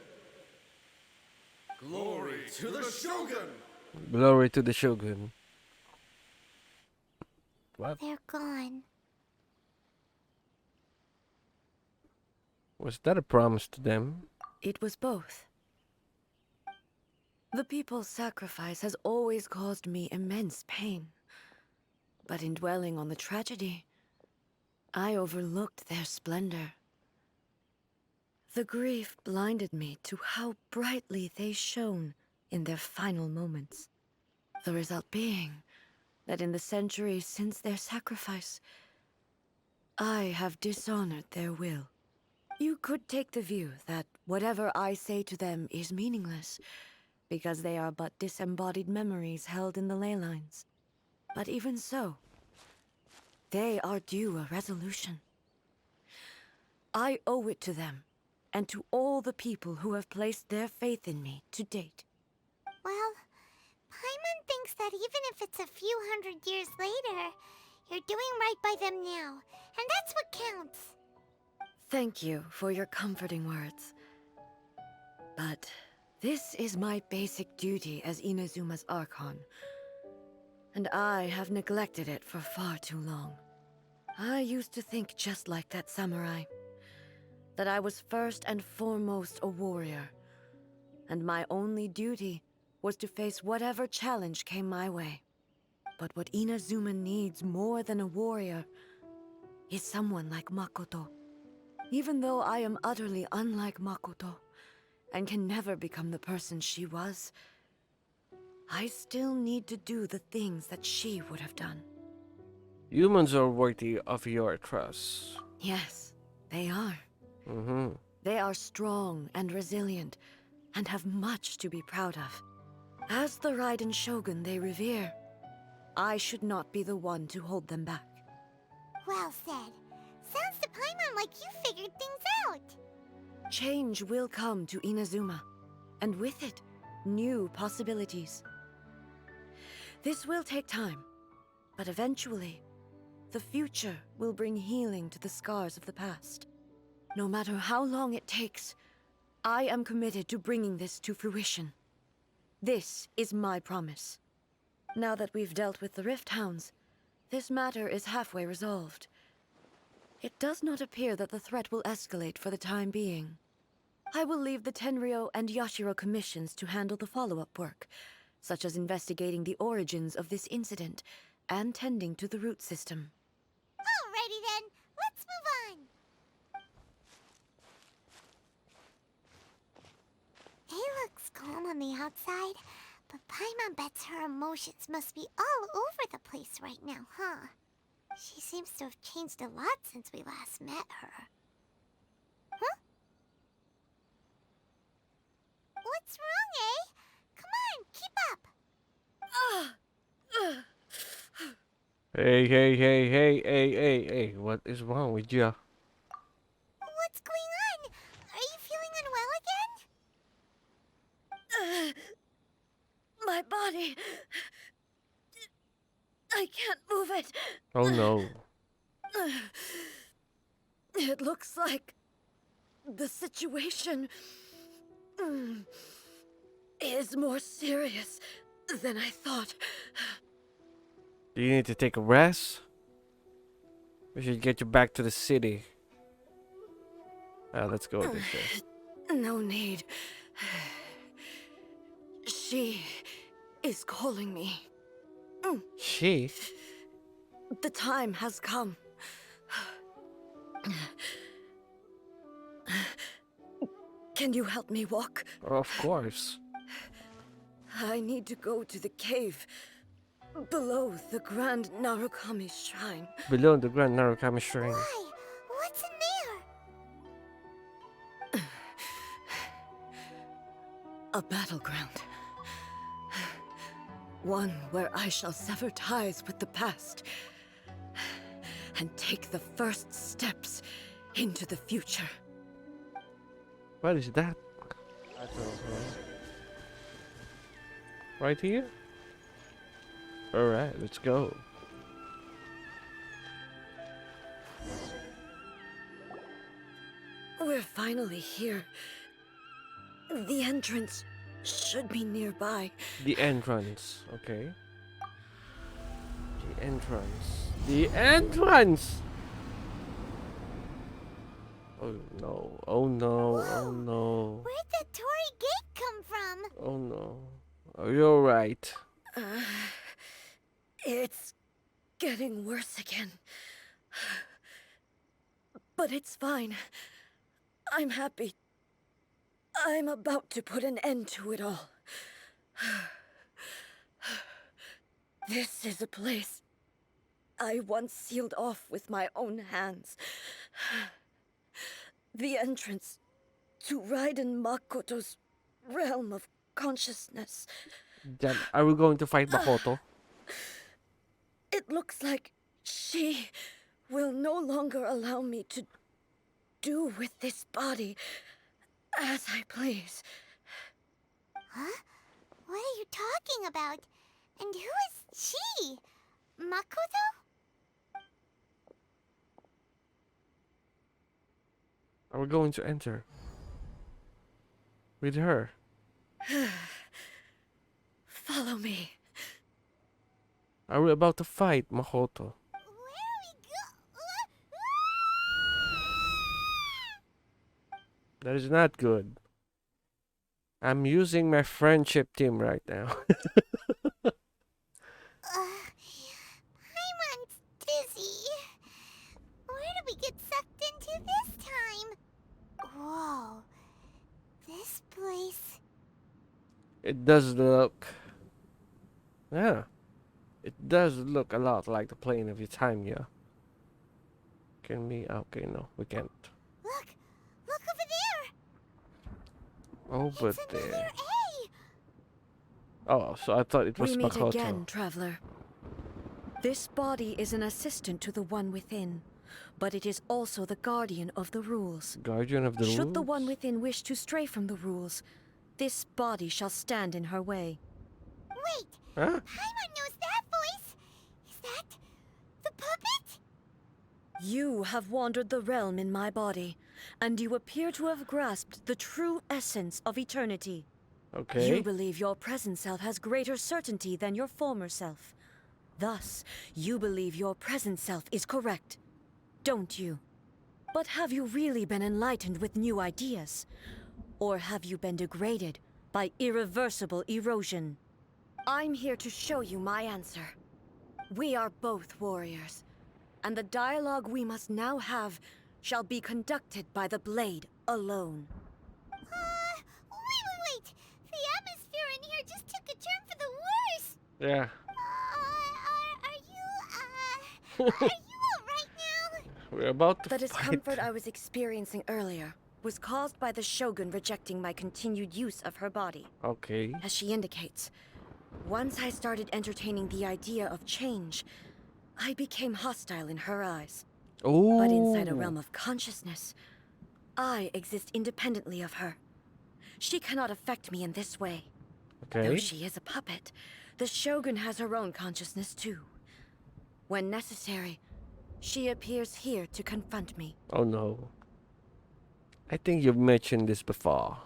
Glory to the Shogun! Glory to the Shogun. What? They're gone. Was that a promise to them? It was both. The people's sacrifice has always caused me immense pain. But in dwelling on the tragedy, I overlooked their splendor. The grief blinded me to how brightly they shone in their final moments. The result being that in the centuries since their sacrifice, I have dishonored their will. You could take the view that whatever I say to them is meaningless, because they are but disembodied memories held in the ley lines. But even so, they are due a resolution. I owe it to them, and to all the people who have placed their faith in me to date. Well, Paimon thinks that even if it's a few hundred years later, you're doing right by them now, and that's what counts. Thank you for your comforting words. But this is my basic duty as Inazuma's Archon, and I have neglected it for far too long. I used to think just like that samurai, that I was first and foremost a warrior, and my only duty was to face whatever challenge came my way. But what Inazuma needs more than a warrior is someone like Makoto. Even though I am utterly unlike Makoto, and can never become the person she was, I still need to do the things that she would have done. Humans are worthy of your trust. Yes, they are. Mm-hmm. They are strong and resilient, and have much to be proud of. As the Raiden Shogun they revere, I should not be the one to hold them back. Well said. Sounds to Paimon like you figured things out. Change will come to Inazuma, and with it, new possibilities. This will take time, but eventually, the future will bring healing to the scars of the past. No matter how long it takes, I am committed to bringing this to fruition. This is my promise. Now that we've dealt with the Rift Hounds, this matter is halfway resolved. It does not appear that the threat will escalate for the time being. I will leave the Tenryo and Yashiro commissions to handle the follow-up work, such as investigating the origins of this incident and tending to the root system. Alrighty then, let's move on. It looks calm on the outside, but Paimon bets her emotions must be all over the place right now, huh? She seems to have changed a lot since we last met her. Hey, hey, hey, hey, hey, hey, hey. What is wrong with you? What's going on? Are you feeling unwell again? My body. I can't move it. Oh no. It looks like the situation is more serious than I thought. Do you need to take a rest? We should get you back to the city. Let's go this way. No need. She is calling me. She? The time has come. Can you help me walk? Of course. I need to go to the cave below the Grand Narukami Shrine. Below the Grand Narukami Shrine. Why? What's in there? A battleground. One where I shall sever ties with the past and take the first steps into the future. What is that? I don't know. Right here? Alright, let's go. We're finally here. The entrance should be nearby. The entrance, okay. The entrance. The entrance! Oh no, oh no, oh no. Where'd the Torii Gate come from? Oh no. Are you alright? It's getting worse again. But it's fine. I'm happy. I'm about to put an end to it all. This is a place I once sealed off with my own hands. The entrance to Raiden Makoto's realm of consciousness. Damn, are we going to fight Makoto? It looks like she will no longer allow me to do with this body as I please. Huh? What are you talking about? And who is she? Makoto? Are we going to enter? With her? Follow me. Are we about to fight Makoto? Where are we That is not good. I'm using my friendship team right now. Paimon's dizzy. Where did we get sucked into this time? Whoa. This place... It does look... Yeah. It does look a lot like the plane of Titania. Can we... Okay, no, we can't. Look! Look over there! Over It's another there. A! Oh, so I thought it was We meet Makoto. again, traveler. This body is an assistant to the one within, but it is also the guardian of the rules. Guardian of the rules? Should the one within wish to stray from the rules, this body shall stand in her way. Wait! Huh? Paimon knows that voice! Is that... the puppet? You have wandered the realm in my body, and you appear to have grasped the true essence of eternity. Okay. You believe your present self has greater certainty than your former self. Thus, you believe your present self is correct, don't you? But have you really been enlightened with new ideas? Or have you been degraded by irreversible erosion? I'm here to show you my answer. We are both warriors, and the dialogue we must now have shall be conducted by the blade alone. Wait! The atmosphere in here just took a turn for the worse! Yeah. Are you alright now? We're about to The fight. discomfort I was experiencing earlier was caused by the Shogun rejecting my continued use of her body. Okay. As she indicates, once I started entertaining the idea of change, I became hostile in her eyes. Oh. But inside a realm of consciousness, I exist independently of her. She cannot affect me in this way. Though Okay. she is a puppet, the Shogun has her own consciousness too. When necessary, she appears here to confront me. Oh no. I think you've mentioned this before.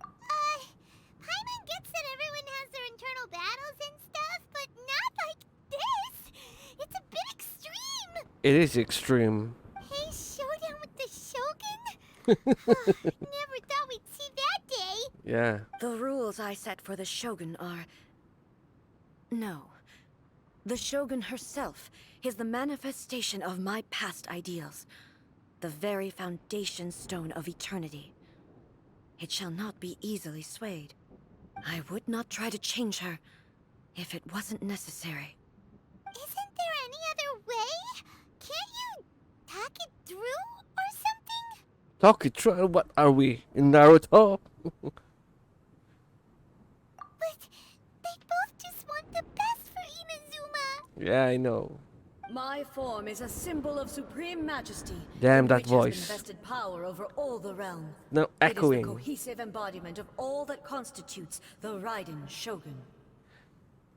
Paimon gets that everyone has their internal battles and stuff, but not like this. It's a bit extreme. It is extreme. Hey, showdown with the Shogun? Never thought we'd see that day. Yeah. The rules I set for the Shogun are... No. The Shogun herself is the manifestation of my past ideals. The very foundation stone of eternity. It shall not be easily swayed. I would not try to change her if it wasn't necessary. Isn't there any other way? Can't you talk it through or something? Talk it through. What are we in Naruto? But they both just want the best for Inazuma. Yeah, I know. My form is a symbol of supreme majesty. Damn, that which voice. has invested power over all the realm. No It is echoing. the cohesive embodiment of all that constitutes the Raiden Shogun.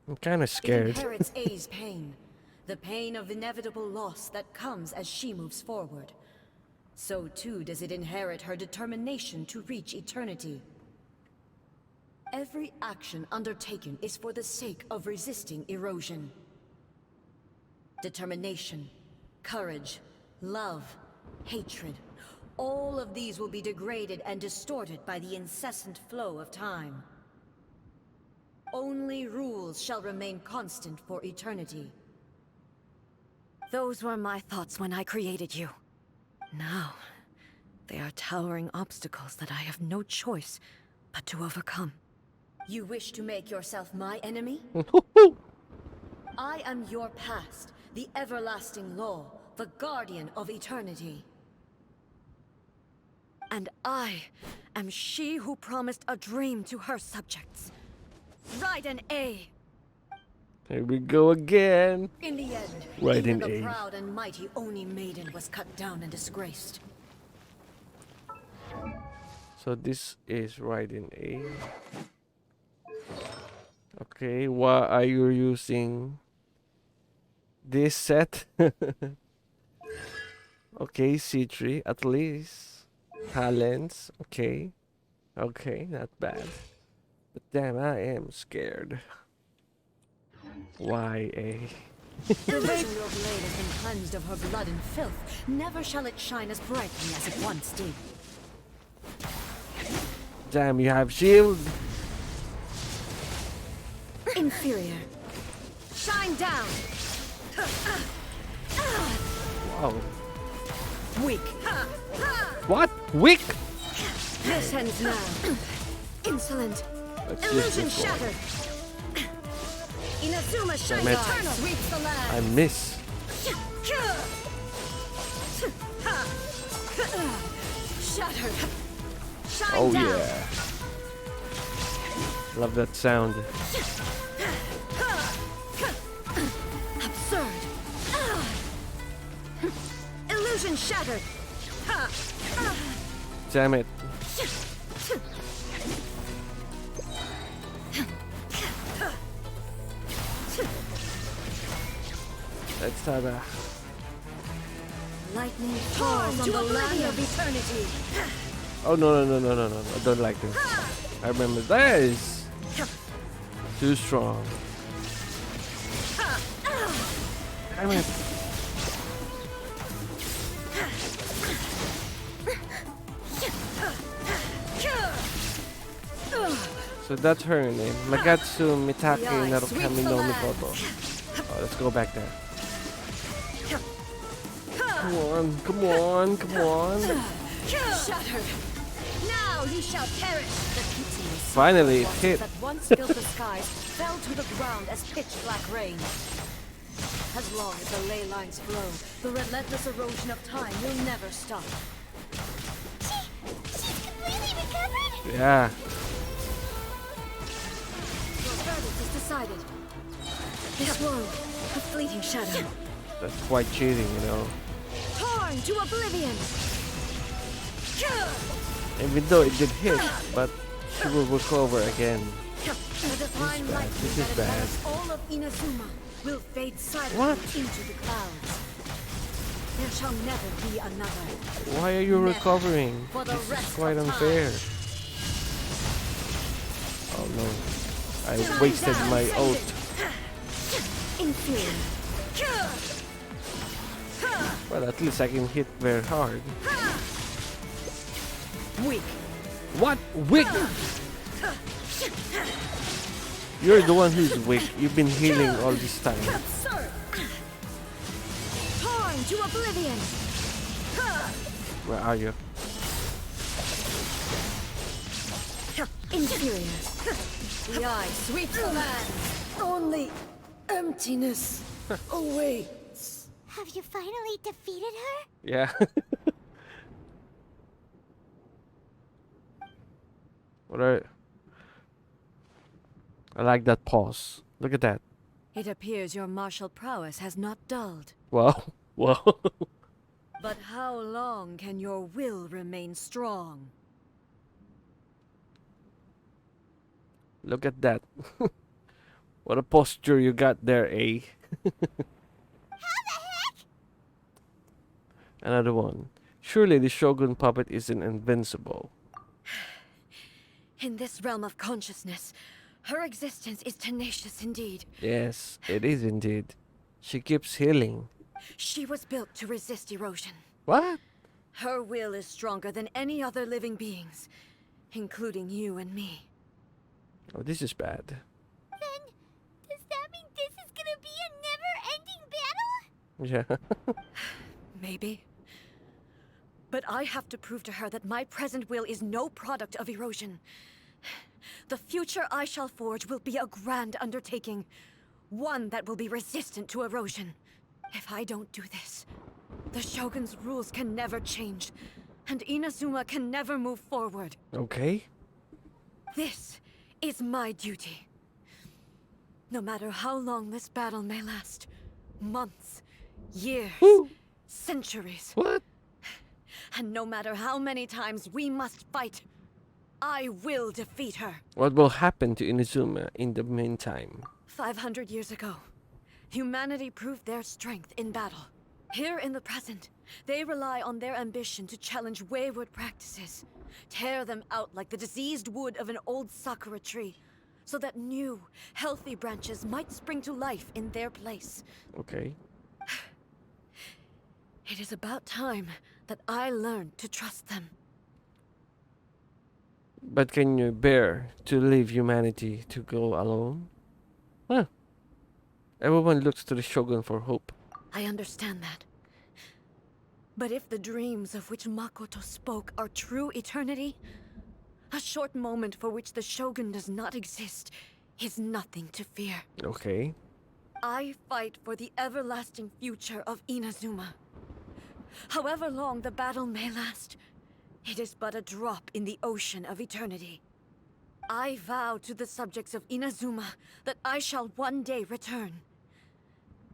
I'm kind of It scared. inherits A's pain, the pain of inevitable loss that comes as she moves forward. So too does it inherit her determination to reach eternity. Every action undertaken is for the sake of resisting erosion. Determination, courage, love, hatred, all of these will be degraded and distorted by the incessant flow of time. Only rules shall remain constant for eternity. Those were my thoughts when I created you. Now, they are towering obstacles that I have no choice but to overcome. You wish to make yourself my enemy? I am your past, the everlasting law, the guardian of eternity. And I am she who promised a dream to her subjects. Raiden A. Here we go again. In the end, Raiden even the A. proud and mighty Oni Maiden was cut down and disgraced. So this is Raiden A. Okay, why are you using this set? Okay, C3 at least. Talents, okay. Okay, not bad. But damn, I am scared. Why A? The vision your blade has been cleansed of her blood and filth. Never shall it shine as brightly as it once did. Damn, you have shield. Inferior. Shine down. Wow. Weak. What? Weak? This ends now. Insolent. Let's use Illusion this one. shattered. Inazuma shine Damn it. eternal sweeps the land. I miss. Shattered. Shine Oh down. yeah. Love that sound. Absurd. Illusion shattered. Damn it. Let's have a... Lightning falls on the land of eternity. Oh no, I don't like this. I remember this. Too strong. Damn it. So that's her name. Magatsu Mitake Narukami no Mikoto. Oh, let's go back there. Come on, come on, come on. Shattered. Now ye shall perish. The kitsune Finally, it hit. that once filled the skies fell to the ground as pitch black rain. As long as the ley lines flow, the relentless erosion of time will never stop. She's completely recovered? Yeah. Your verdict is decided. This world, a fleeting shadow. That's quite cheating, you know. Torn to oblivion. Even though it did hit, but she will recover again. The divine light This is that bad. envelops all of Inazuma will fade silently What? into the clouds. There shall never be another. Why are you Never. recovering? For the This is rest quite of unfair. Oh no. I wasted my ult. Inferior. Well, at least I can hit very hard. Weak. What? Weak? You're the one who's weak. You've been healing all this time. Absurd. Torn to oblivion. Where are you? Inferior. The eye sweeps the land. Only emptiness awaits. Have you finally defeated her? Yeah. What are... I like that pause. Look at that. It appears your martial prowess has not dulled. Wow. Wow. But how long can your will remain strong? Look at that. What a posture you got there, eh? Another one. Surely the Shogun puppet isn't invincible. In this realm of consciousness, her existence is tenacious indeed. Yes, it is indeed. She keeps healing. She was built to resist erosion. What? Her will is stronger than any other living beings, including you and me. Oh, this is bad. Then, does that mean this is gonna be a never-ending battle? Yeah. Maybe. But I have to prove to her that my present will is no product of erosion. The future I shall forge will be a grand undertaking, one that will be resistant to erosion. If I don't do this, the Shogun's rules can never change, and Inazuma can never move forward. Okay. This is my duty. No matter how long this battle may last, months, years, centuries, What? and no matter how many times we must fight, I will defeat her. What will happen to Inazuma in the meantime? 500 years ago, humanity proved their strength in battle. Here in the present, they rely on their ambition to challenge wayward practices, tear them out like the diseased wood of an old sakura tree, so that new, healthy branches might spring to life in their place. Okay. It is about time that I learned to trust them. But can you bear to leave humanity to go alone? Huh. Everyone looks to the Shogun for hope. I understand that. But if the dreams of which Makoto spoke are true eternity, a short moment for which the Shogun does not exist is nothing to fear. Okay. I fight for the everlasting future of Inazuma. However long the battle may last, it is but a drop in the ocean of eternity. I vow to the subjects of Inazuma that I shall one day return.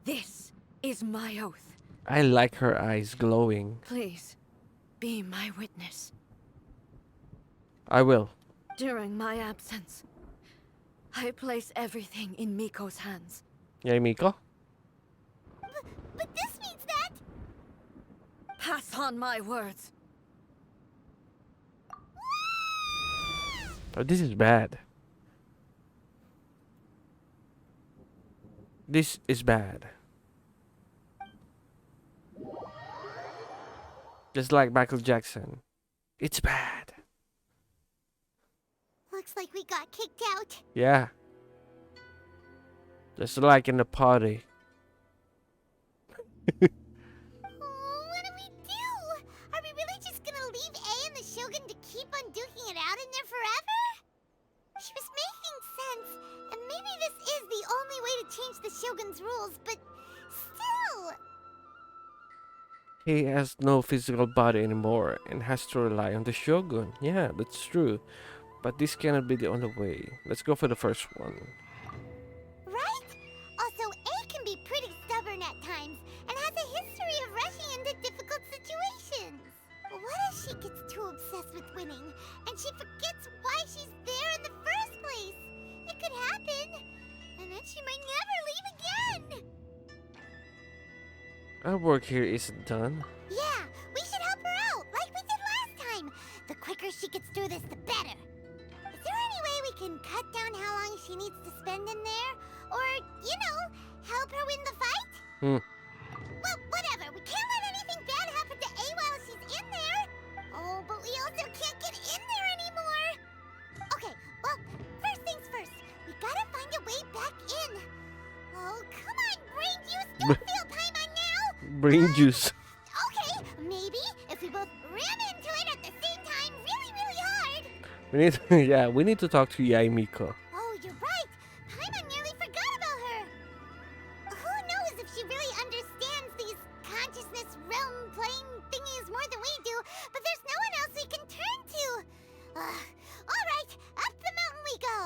This is my oath. I like her eyes glowing. Please, be my witness. I will. During my absence, I place everything in Miko's hands. Yeah, Miko? But this means that... Pass on my words. Oh, this is bad. This is bad. Just like Michael Jackson. It's bad. Looks like we got kicked out. Yeah. Just like in the party. Oh, what do we do? Are we really just gonna leave A and the Shogun to keep on duking it out in there forever? She was making sense, and maybe this is the only way to change the Shogun's rules, but still... He has no physical body anymore and has to rely on the Shogun. Yeah, that's true. But this cannot be the only way. Let's go for the first one. Right? Also, gets too obsessed with winning, and she forgets why she's there in the first place. It could happen, and then she might never leave again. Our work here isn't done. Yeah, we should help her out, like we did last time. The quicker she gets through this, the better. Is there any way we can cut down how long she needs to spend in there? Or, you know, help her win the fight? Well, whatever. We can't let anything bad happen to A while she's in there. Oh, but we also can't get in there anymore. Okay, well, first things first. We gotta find a way back in. Oh, come on, brain juice. Don't feel Paimon now. Brain juice. Okay, maybe if we both ram into it at the same time really, really hard. We need, yeah, we need to talk to Yae Miko. Oh, you're right. Paimon nearly forgot about her. Who knows if she really understands these consciousness realm plane thingies more than we do, but there's no one else we can turn to. All right, up the mountain we go.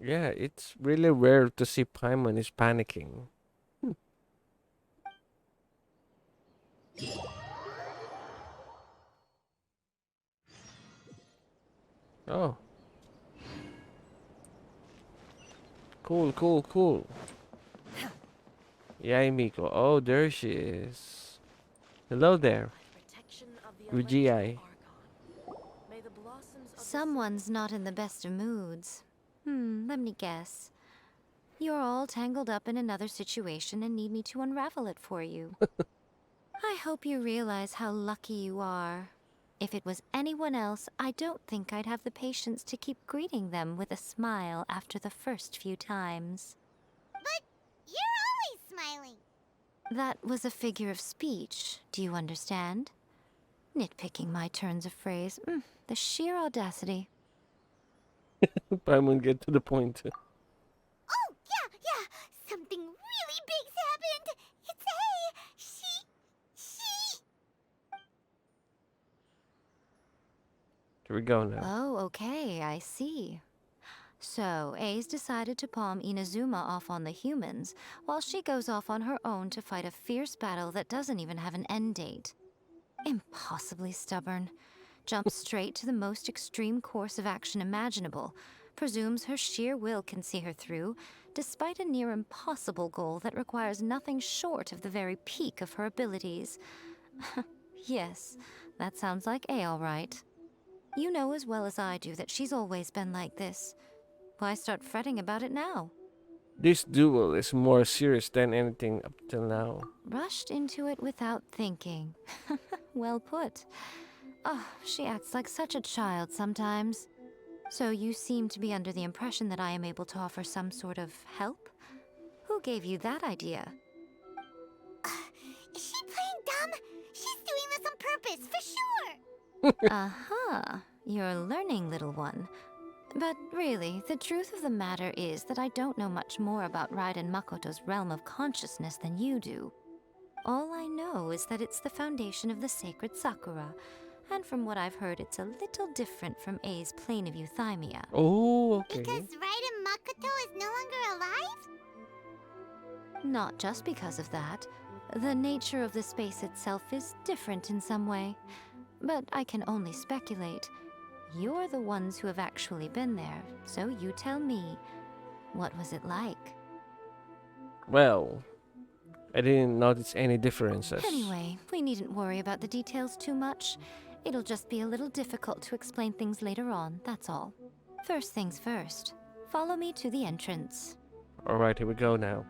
Yeah, it's really rare to see Paimon is panicking. Oh. Cool, cool, cool. Yae Miko. Oh, there she is. Hello there. Ujiai. Someone's not in the best of moods. Let me guess. You're all tangled up in another situation and need me to unravel it for you. I hope you realize how lucky you are. If it was anyone else, I don't think I'd have the patience to keep greeting them with a smile after the first few times. But you're always smiling. That was a figure of speech, do you understand? Nitpicking my turns of phrase. The sheer audacity. Paimon, get to the point. Oh, yeah. Something really big's happened. It's A. She... Here we go now. Oh, okay, I see. So, A's decided to palm Inazuma off on the humans, while she goes off on her own to fight a fierce battle that doesn't even have an end date. Impossibly stubborn. Jumps straight to the most extreme course of action imaginable, presumes her sheer will can see her through, despite a near impossible goal that requires nothing short of the very peak of her abilities. Yes, that sounds like A all right. You know as well as I do that she's always been like this. Why start fretting about it now? This duel is more serious than anything up till now. Rushed into it without thinking. Well put. Oh, she acts like such a child sometimes. So you seem to be under the impression that I am able to offer some sort of help? Who gave you that idea? Is she playing dumb? She's doing this on purpose, for sure. Aha, you're learning, little one. But really, the truth of the matter is that I don't know much more about Raiden Makoto's realm of consciousness than you do. All I know is that it's the foundation of the sacred Sakura, and from what I've heard, it's a little different from A's plane of euthymia. Oh, okay. Because Raiden Makoto is no longer alive? Not just because of that. The nature of the space itself is different in some way. But I can only speculate. You're the ones who have actually been there, so you tell me. What was it like? Well, I didn't notice any differences. Anyway, we needn't worry about the details too much. It'll just be a little difficult to explain things later on, that's all. First things first. Follow me to the entrance. Alright, here we go now.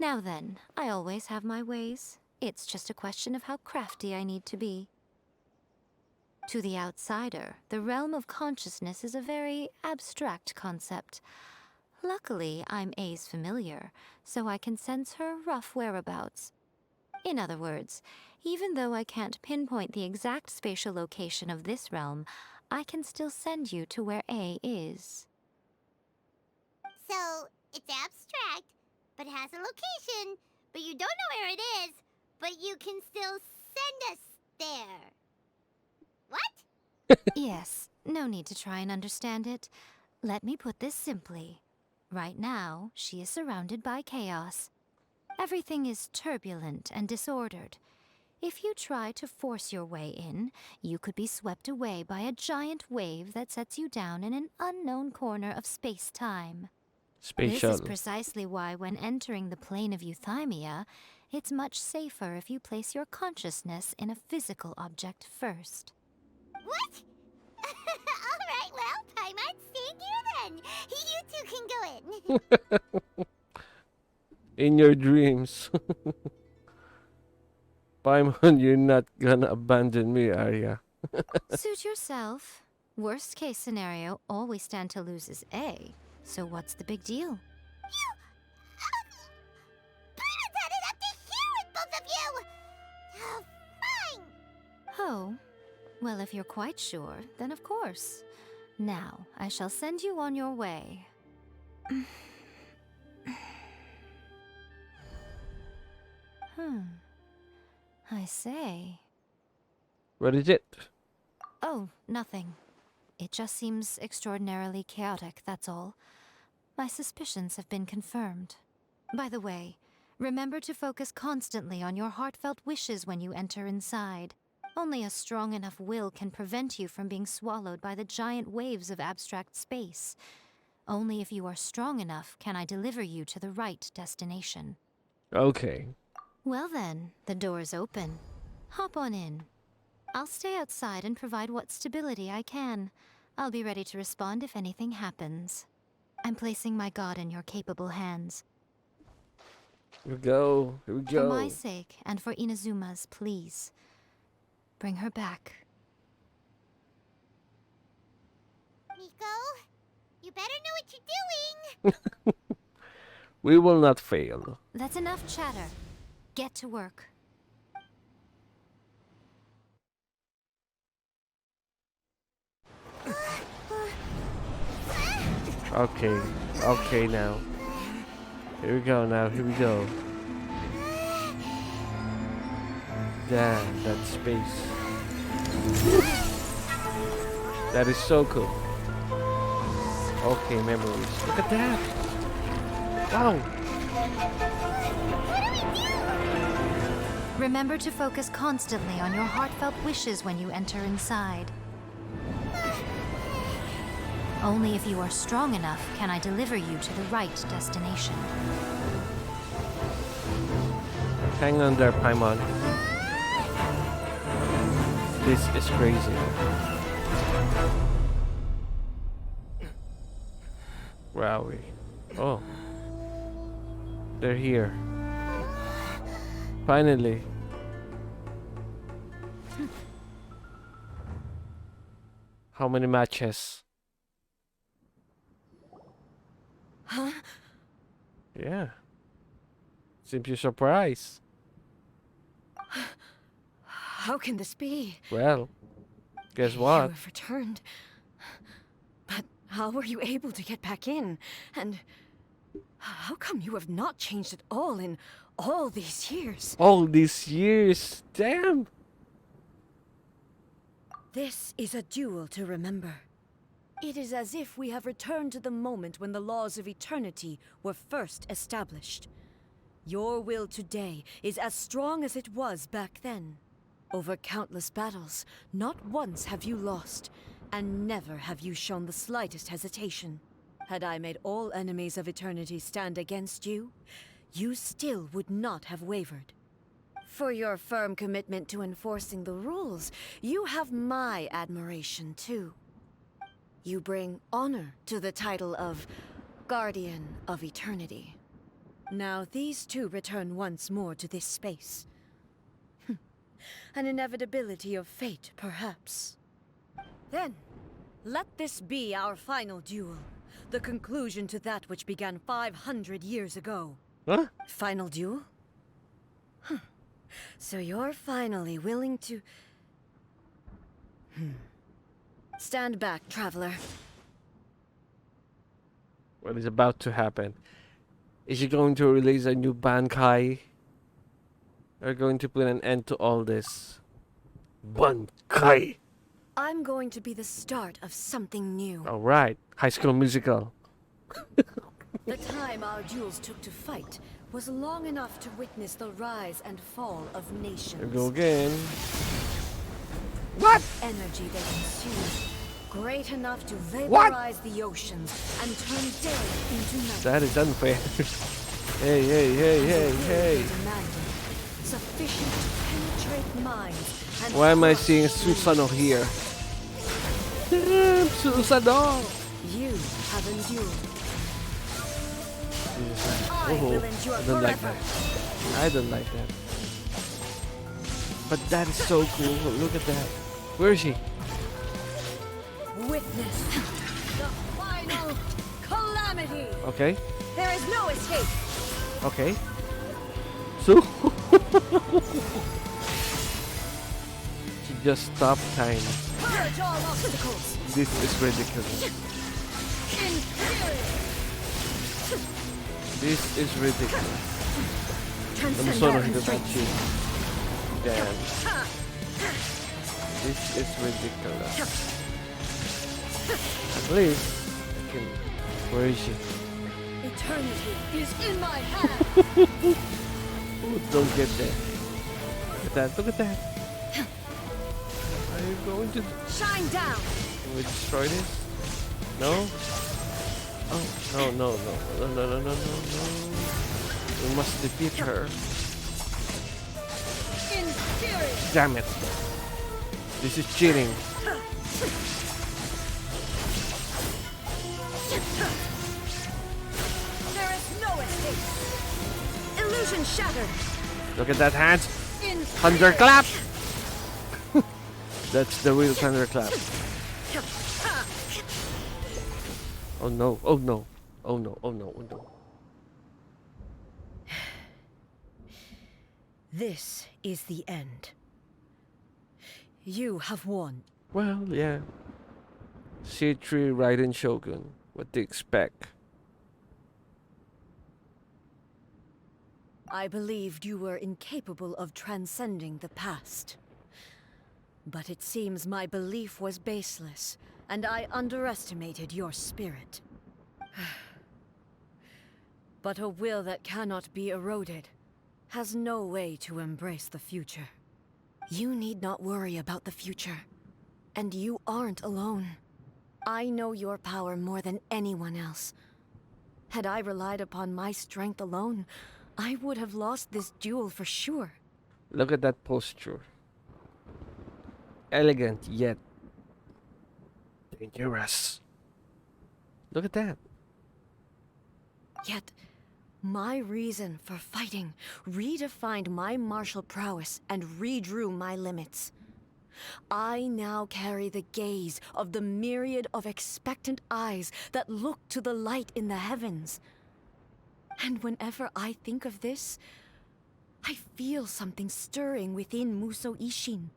Now then, I always have my ways. It's just a question of how crafty I need to be. To the outsider, the realm of consciousness is a very abstract concept. Luckily, I'm A's familiar, so I can sense her rough whereabouts. In other words, Even though I can't pinpoint the exact spatial location of this realm, I can still send you to where A is. So, it's abstract, but has a location, but you don't know where it is, but you can still send us there. What? Yes, no need to try and understand it. Let me put this simply. Right now, she is surrounded by chaos. Everything is turbulent and disordered. If you try to force your way in, you could be swept away by a giant wave that sets you down in an unknown corner of space-time. Space This is shuttle. precisely why when entering the plane of Euthymia, it's much safer if you place your consciousness in a physical object first. What? Alright, well, Paimon, stay here then. You two can go in. In your dreams. Paimon, you're not gonna abandon me, are ya? Suit yourself. Worst case scenario, all we stand to lose is A. So what's the big deal? Paimon's had it up to here with both of you! Oh, fine! Oh, well, if you're quite sure, then of course. Now, I shall send you on your way. I say. What is it? Oh, nothing. It just seems extraordinarily chaotic, that's all. My suspicions have been confirmed. By the way, remember to focus constantly on your heartfelt wishes when you enter inside. Only a strong enough will can prevent you from being swallowed by the giant waves of abstract space. Only if you are strong enough can I deliver you to the right destination. Okay. Well then, the door's open. Hop on in. I'll stay outside and provide what stability I can. I'll be ready to respond if anything happens. I'm placing my god in your capable hands. Here we go. Here we For go. my sake, and for Inazuma's, please. Bring her back. Miko, you better know what you're doing! We will not fail. That's enough chatter. Get to work. Okay. Okay now. Here we go now. Here we go. Damn, that space. That is so cool. Okay, memories. Look at that. Wow. Remember to focus constantly on your heartfelt wishes when you enter inside. Only if you are strong enough can I deliver you to the right destination. Hang on there, Paimon. This is crazy. Where are we? Oh. They're here. Finally. How many matches? Huh? Yeah. Seems you're surprised. How can this be? Well, guess You what? have returned. But how were you able to get back in? And how come you have not changed at all in all these years? All these years, damn. This is a duel to remember. It is as if we have returned to the moment when the laws of eternity were first established. Your will today is as strong as it was back then. Over countless battles, not once have you lost, and never have you shown the slightest hesitation. Had I made all enemies of eternity stand against you, you still would not have wavered. For your firm commitment to enforcing the rules, you have my admiration too. You bring honor to the title of Guardian of Eternity. Now these two return once more to this space. An inevitability of fate, perhaps. Then, let this be our final duel. The conclusion to that which began 500 years ago. Huh? Final duel? So you're finally willing to... Stand back, traveler. What is about to happen? Is he going to release a new Bankai? Or going to put an end to all this? Bankai! I'm going to be the start of something new. Alright, High School Musical. The time our duels took to fight was long enough to witness the rise and fall of nations. Here we go again. What? Energy they consumed, great enough to vaporize the oceans and turn day into night. That is unfair. Hey, hey, hey, hey, hey. Sufficient to penetrate minds and... Why am I seeing Susano here? Susano! You have endured. I don't like that. I don't like that. But that is so cool. Look at that. Where is she? Witness the final calamity. Okay. There is no escape. Okay. So she just stopped time. Purge all obstacles. This is ridiculous. Inferior. This is ridiculous. I'm sorry about you. Damn. This is ridiculous. At least I can. Where is she? Eternity is in my hand. Ooh, don't get there. Look at that. Look at that. Are you going to shine down? Can we destroy this? No? Oh, no, no, no, no, no, no, no, no, no. We must defeat her. Inferior. Damn it. This is cheating. There is no escape. Illusion shattered. Look at that hand. Thunderclap. That's the real thunderclap. Oh no, oh no, oh no, oh no, oh no. This is the end. You have won. Well, yeah. C3 Raiden Shogun. What do you expect? I believed you were incapable of transcending the past. But it seems my belief was baseless, and I underestimated your spirit. But a will that cannot be eroded has no way to embrace the future. You need not worry about the future, and you aren't alone. I know your power more than anyone else. Had I relied upon my strength alone, I would have lost this duel for sure. Look at that posture. Elegant yet dangerous. Look at that. Yet, my reason for fighting redefined my martial prowess and redrew my limits. I now carry the gaze of the myriad of expectant eyes that look to the light in the heavens. And whenever I think of this, I feel something stirring within Muso Ishin.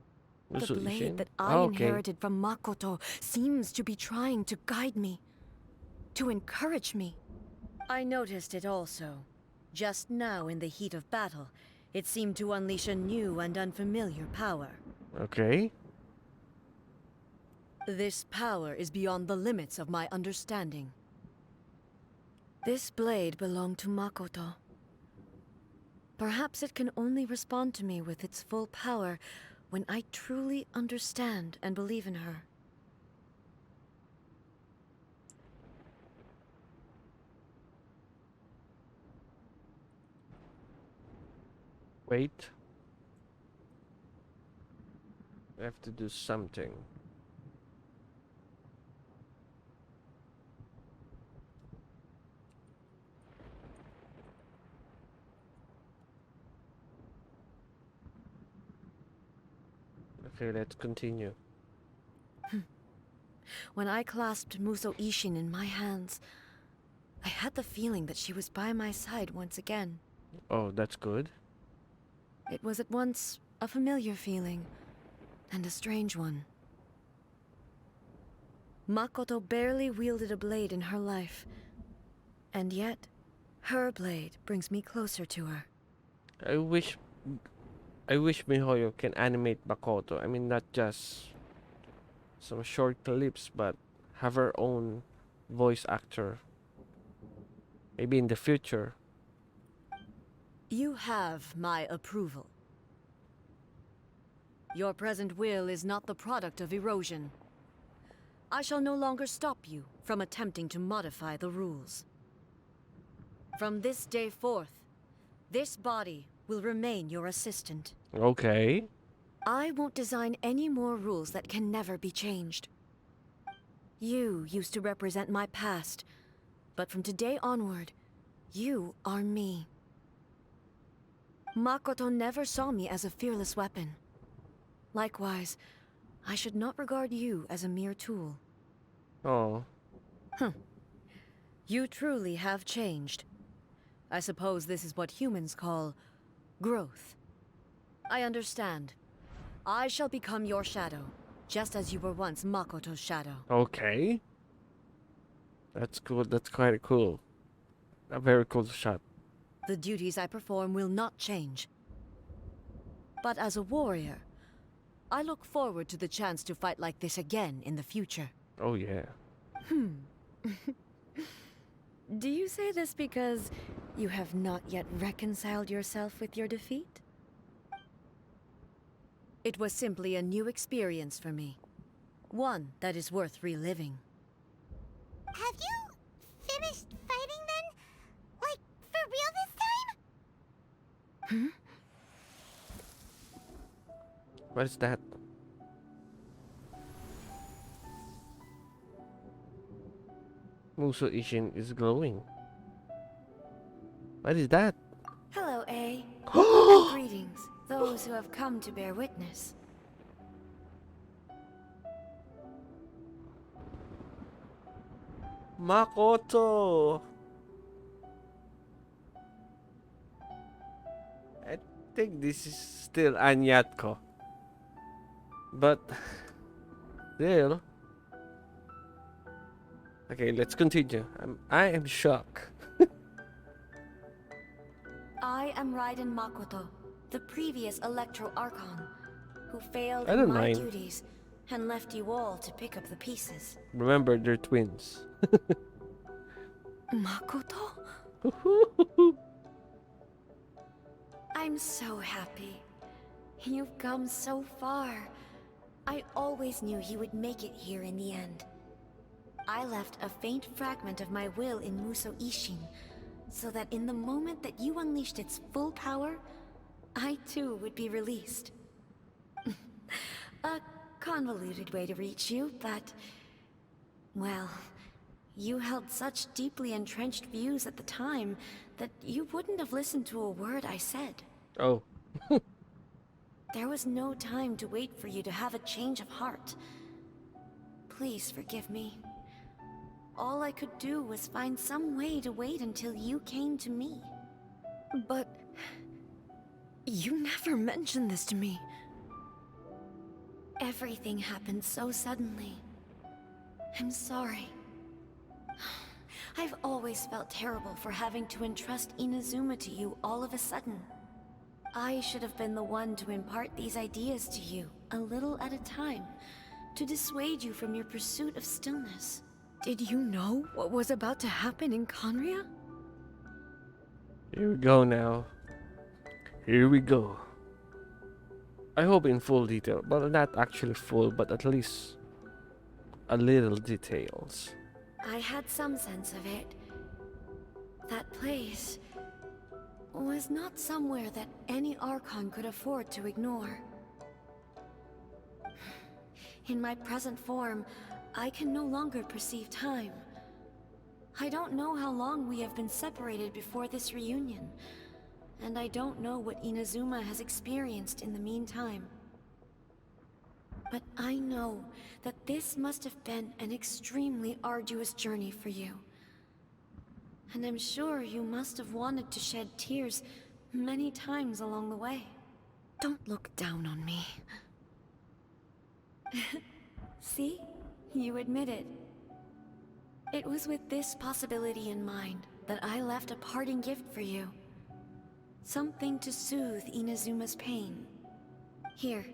The blade that I inherited from Makoto seems to be trying to guide me, to encourage me. I noticed it also. Just now in the heat of battle, it seemed to unleash a new and unfamiliar power. Okay. This power is beyond the limits of my understanding. This blade belonged to Makoto. Perhaps it can only respond to me with its full power when I truly understand and believe in her. Wait. I have to do something. Okay, let's continue. When I clasped Muso Ishin in my hands, I had the feeling that she was by my side once again. Oh, that's good. It was at once a familiar feeling and a strange one. Makoto barely wielded a blade in her life, and yet her blade brings me closer to her. I wish MiHoYo can animate Makoto. I mean, not just some short clips, but have her own voice actor. Maybe in the future. You have my approval. Your present will is not the product of erosion. I shall no longer stop you from attempting to modify the rules. From this day forth, this body will remain your assistant. Okay. I won't design any more rules that can never be changed. You used to represent my past, but from today onward, you are me. Makoto never saw me as a fearless weapon. Likewise, I should not regard you as a mere tool. Oh. You truly have changed. I suppose this is what humans call growth. I understand. I shall become your shadow, just as you were once Makoto's shadow. Okay. That's cool. That's quite cool. A very cool shot. The duties I perform will not change. But as a warrior, I look forward to the chance to fight like this again in the future. Oh yeah. Do you say this because you have not yet reconciled yourself with your defeat? It was simply a new experience for me. One that is worth reliving. Have you finished fighting then? Like, for real this time? What is that? Muso Ishin is glowing. What is that? Hello, A. And greetings, those who have come to bear witness. Makoto! I think this is still Anyatko. But still. Okay, let's continue. I am shocked. I am Raiden Makoto, the previous Electro Archon, who failed I in don't my mind. duties and left you all to pick up the pieces. Remember, they're twins. Makoto? I'm so happy. You've come so far. I always knew you would make it here in the end. I left a faint fragment of my will in Muso Ishin, so that in the moment that you unleashed its full power, I too would be released. A convoluted way to reach you, but... well, you held such deeply entrenched views at the time that you wouldn't have listened to a word I said. Oh. There was no time to wait for you to have a change of heart. Please forgive me. All I could do was find some way to wait until you came to me. But... you never mentioned this to me. Everything happened so suddenly. I'm sorry. I've always felt terrible for having to entrust Inazuma to you all of a sudden. I should have been the one to impart these ideas to you, a little at a time, to dissuade you from your pursuit of stillness. Did you know what was about to happen in Conria? Here we go now. Here we go. I hope in full detail. Well, not actually full, but at least a little details. I had some sense of it. That place was not somewhere that any Archon could afford to ignore. In my present form, I can no longer perceive time. I don't know how long we have been separated before this reunion, and I don't know what Inazuma has experienced in the meantime. But I know that this must have been an extremely arduous journey for you. And I'm sure you must have wanted to shed tears many times along the way. Don't look down on me. See? You admit it. It was with this possibility in mind that I left a parting gift for you. Something to soothe Inazuma's pain. Here,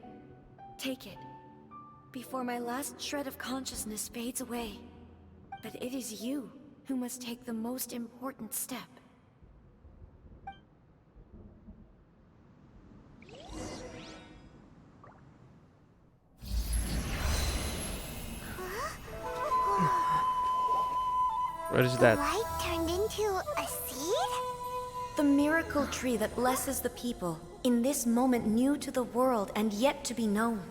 take it. Before my last shred of consciousness fades away. But it is you who must take the most important step. What is that? The light turned into a seed? The miracle tree that blesses the people, in this moment new to the world and yet to be known.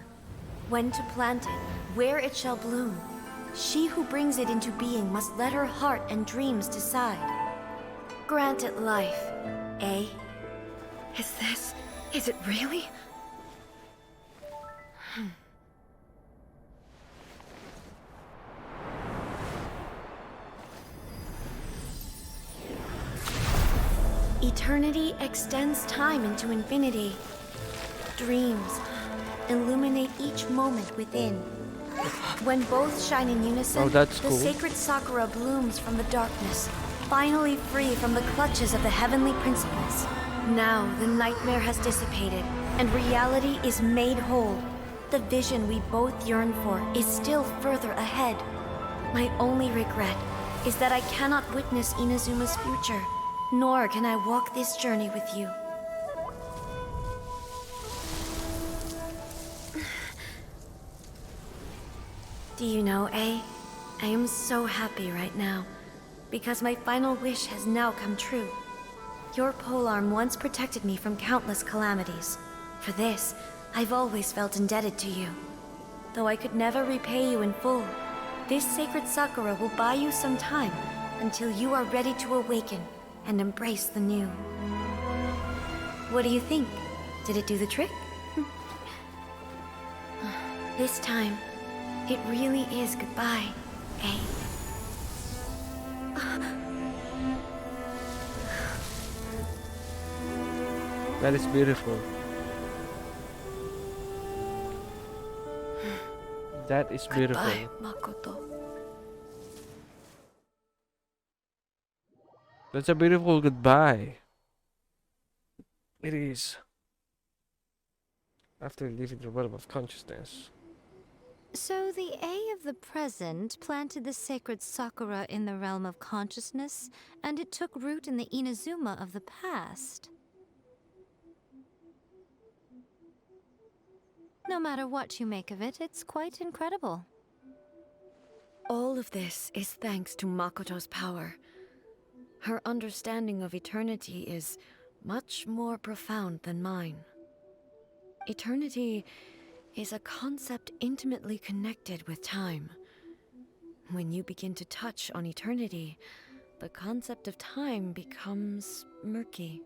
When to plant it, where it shall bloom. She who brings it into being must let her heart and dreams decide. Grant it life, eh? Is it really? Eternity extends time into infinity. Dreams illuminate each moment within. When both shine in unison, the sacred Sakura blooms from the darkness, finally free from the clutches of the heavenly principles. Now the nightmare has dissipated, and reality is made whole. The vision we both yearn for is still further ahead. My only regret is that I cannot witness Inazuma's future. Nor can I walk this journey with you. Do you know, I am so happy right now, because my final wish has now come true. Your polearm once protected me from countless calamities. For this, I've always felt indebted to you. Though I could never repay you in full, this sacred Sakura will buy you some time until you are ready to awaken and embrace the new. What do you think? Did it do the trick? This time, it really is goodbye, eh? That is beautiful. That is beautiful. Goodbye, Makoto. That's a beautiful goodbye. It is. After leaving the realm of consciousness. So the A of the present planted the sacred Sakura in the realm of consciousness, and it took root in the Inazuma of the past. No matter what you make of it, it's quite incredible. All of this is thanks to Makoto's power. Her understanding of eternity is much more profound than mine. Eternity is a concept intimately connected with time. When you begin to touch on eternity, the concept of time becomes murky.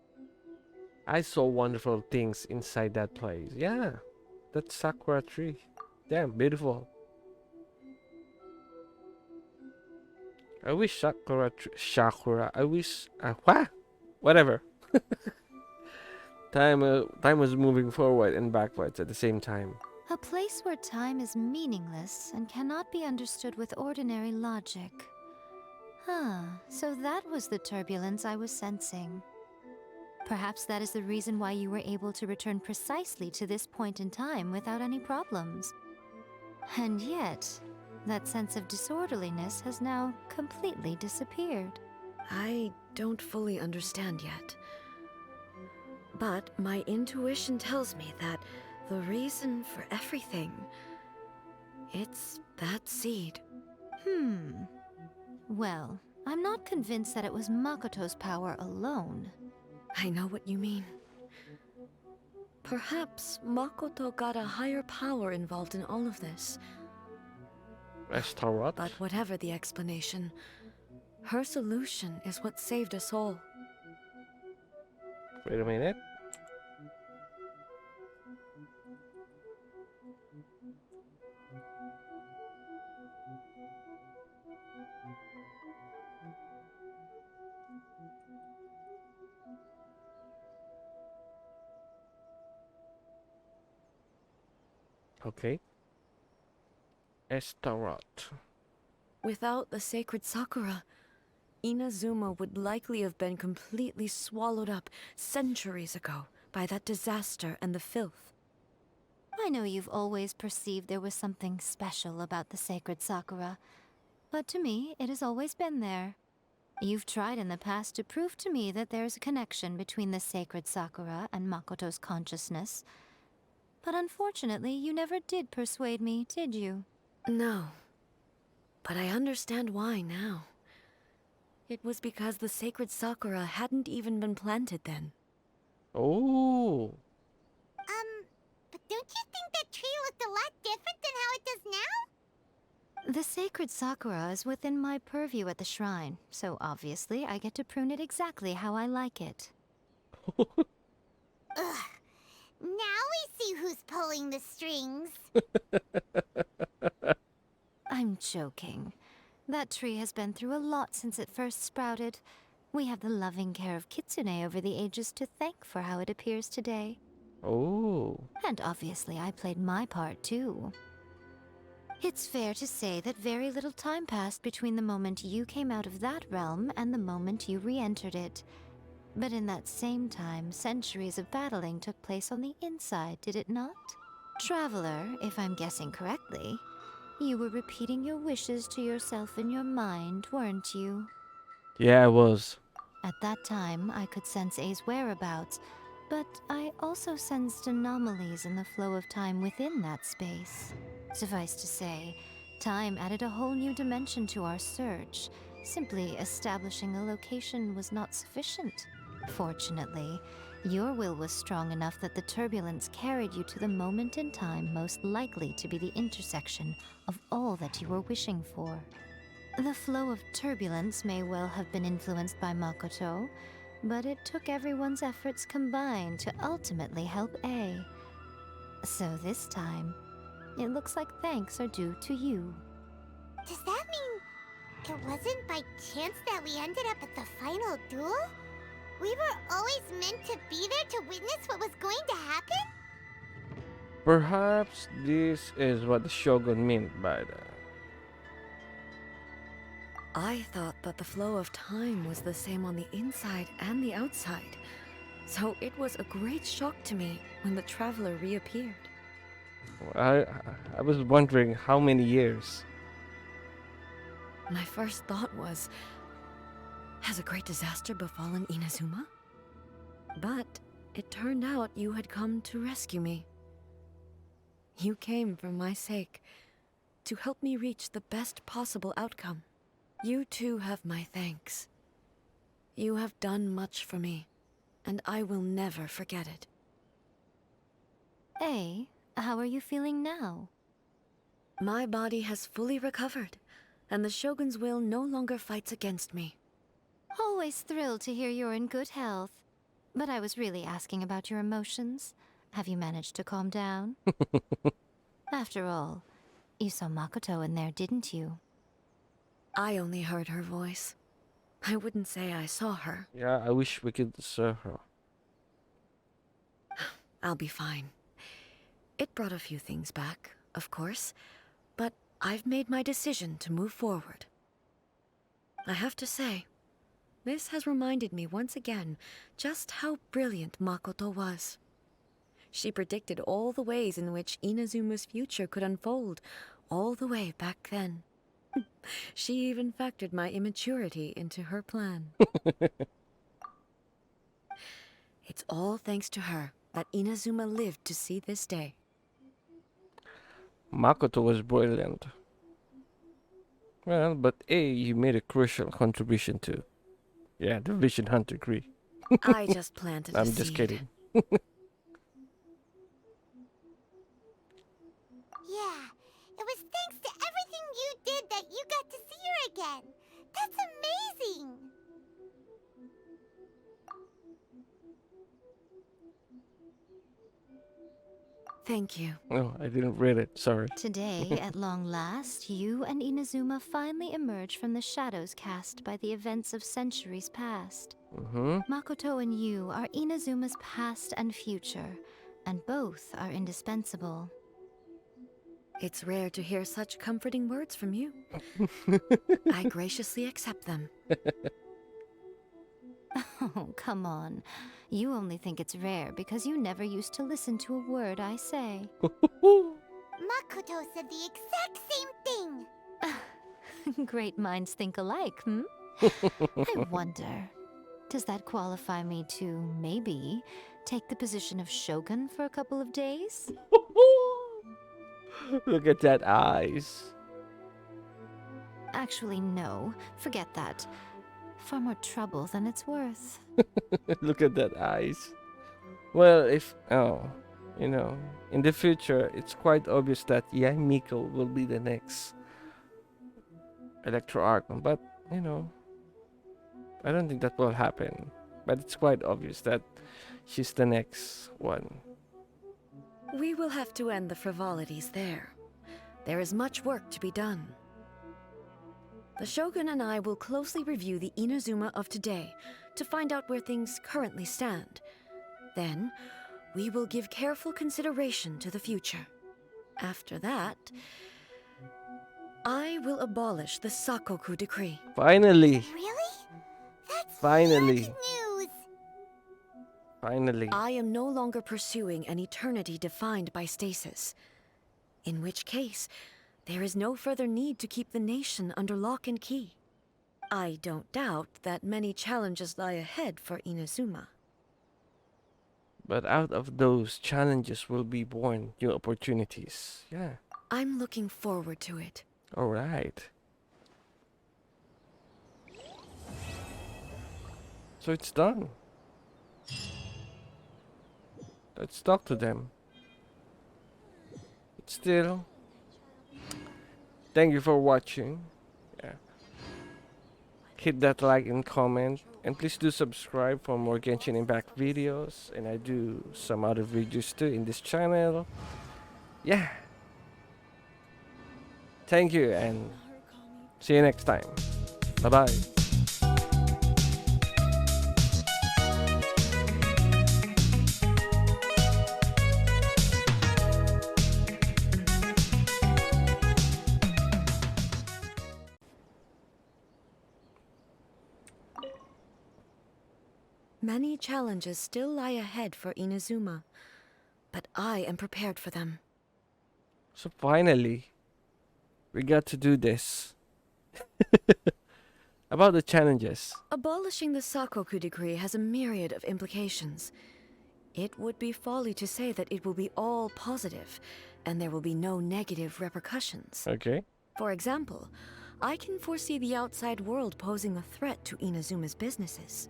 I saw wonderful things inside that place. Yeah, that sakura tree. Damn, beautiful. I wish Sakura. I wish. What? Whatever. Time was moving forward and backwards at the same time. A place where time is meaningless and cannot be understood with ordinary logic. So that was the turbulence I was sensing. Perhaps that is the reason why you were able to return precisely to this point in time without any problems. And yet, that sense of disorderliness has now completely disappeared. I don't fully understand yet. But my intuition tells me that the reason for everything, it's that seed. Well, I'm not convinced that it was Makoto's power alone. I know what you mean. Perhaps Makoto got a higher power involved in all of this. Restaurant? But whatever the explanation, her solution is what saved us all. Wait a minute. Okay. Estarot. Without the sacred Sakura, Inazuma would likely have been completely swallowed up centuries ago by that disaster and the filth. I know you've always perceived there was something special about the sacred Sakura, but to me, it has always been there. You've tried in the past to prove to me that there's a connection between the sacred Sakura and Makoto's consciousness, but unfortunately, you never did persuade me, did you? No, but I understand why now. It was because the sacred Sakura hadn't even been planted then. Oh. But don't you think that tree looked a lot different than how it does now? The sacred Sakura is within my purview at the shrine, so obviously I get to prune it exactly how I like it. Ugh. Now we see who's pulling the strings. I'm joking. That tree has been through a lot since it first sprouted. We have the loving care of Kitsune over the ages to thank for how it appears today. Oh. And obviously I played my part too. It's fair to say that very little time passed between the moment you came out of that realm and the moment you re-entered it. But in that same time, centuries of battling took place on the inside, did it not? Traveler, if I'm guessing correctly, you were repeating your wishes to yourself in your mind, weren't you? Yeah, I was. At that time, I could sense A's whereabouts, but I also sensed anomalies in the flow of time within that space. Suffice to say, time added a whole new dimension to our search. Simply establishing a location was not sufficient. Fortunately, your will was strong enough that the turbulence carried you to the moment in time most likely to be the intersection of all that you were wishing for. The flow of turbulence may well have been influenced by Makoto, but it took everyone's efforts combined to ultimately help A. So this time, it looks like thanks are due to you. Does that mean it wasn't by chance that we ended up at the final duel? We were always meant to be there to witness what was going to happen? Perhaps this is what the Shogun meant by that. I thought that the flow of time was the same on the inside and the outside, so it was a great shock to me when the traveler reappeared. I was wondering how many years. My first thought was, has a great disaster befallen Inazuma? But it turned out you had come to rescue me. You came for my sake, to help me reach the best possible outcome. You too have my thanks. You have done much for me, and I will never forget it. A, how are you feeling now? My body has fully recovered, and the Shogun's will no longer fights against me. Always thrilled to hear you're in good health. But I was really asking about your emotions. Have you managed to calm down? After all, you saw Makoto in there, didn't you? I only heard her voice. I wouldn't say I saw her. Yeah, I wish we could serve her. I'll be fine. It brought a few things back, of course, but I've made my decision to move forward. I have to say, this has reminded me once again just how brilliant Makoto was. She predicted all the ways in which Inazuma's future could unfold, all the way back then. She even factored my immaturity into her plan. It's all thanks to her that Inazuma lived to see this day. Makoto was brilliant. Well, but you made a crucial contribution too. Yeah, the Vision Hunter Cree. I just planted a I'm seed. just kidding. Yeah, it was thanks to everything you did that you got to see her again. That's amazing! Thank you. Oh, I didn't read it. Sorry. Today, at long last, you and Inazuma finally emerge from the shadows cast by the events of centuries past. Makoto and you are Inazuma's past and future, and both are indispensable. It's rare to hear such comforting words from you. I graciously accept them. Oh, come on. You only think it's rare because you never used to listen to a word I say. Makoto said the exact same thing. Great minds think alike, hmm? I wonder, does that qualify me to, maybe, take the position of Shogun for a couple of days? Look at that eyes. Actually, no. Forget that. Far more trouble than it's worth. Look at that eyes. Well, in the future, it's quite obvious that Miko will be the next Electro Archon, but I don't think that will happen. But it's quite obvious that she's the next one. We will have to end the frivolities there. There is much work to be done. The Shogun and I will closely review the Inazuma of today to find out where things currently stand. Then, we will give careful consideration to the future. After that, I will abolish the Sakoku decree. Finally! Really? That's Finally! huge news. Finally. I am no longer pursuing an eternity defined by stasis. In which case, there is no further need to keep the nation under lock and key. I don't doubt that many challenges lie ahead for Inazuma. But out of those challenges will be born new opportunities. Yeah. I'm looking forward to it. Alright. So it's done. Let's talk to them. But still, thank you for watching. Yeah. Hit that like and comment. And please do subscribe for more Genshin Impact videos. And I do some other videos too in this channel. Yeah. Thank you and see you next time. Bye bye. Many challenges still lie ahead for Inazuma, but I am prepared for them. So finally, we got to do this. About the challenges. Abolishing the Sakoku decree has a myriad of implications. It would be folly to say that it will be all positive, and there will be no negative repercussions. Okay. For example, I can foresee the outside world posing a threat to Inazuma's businesses.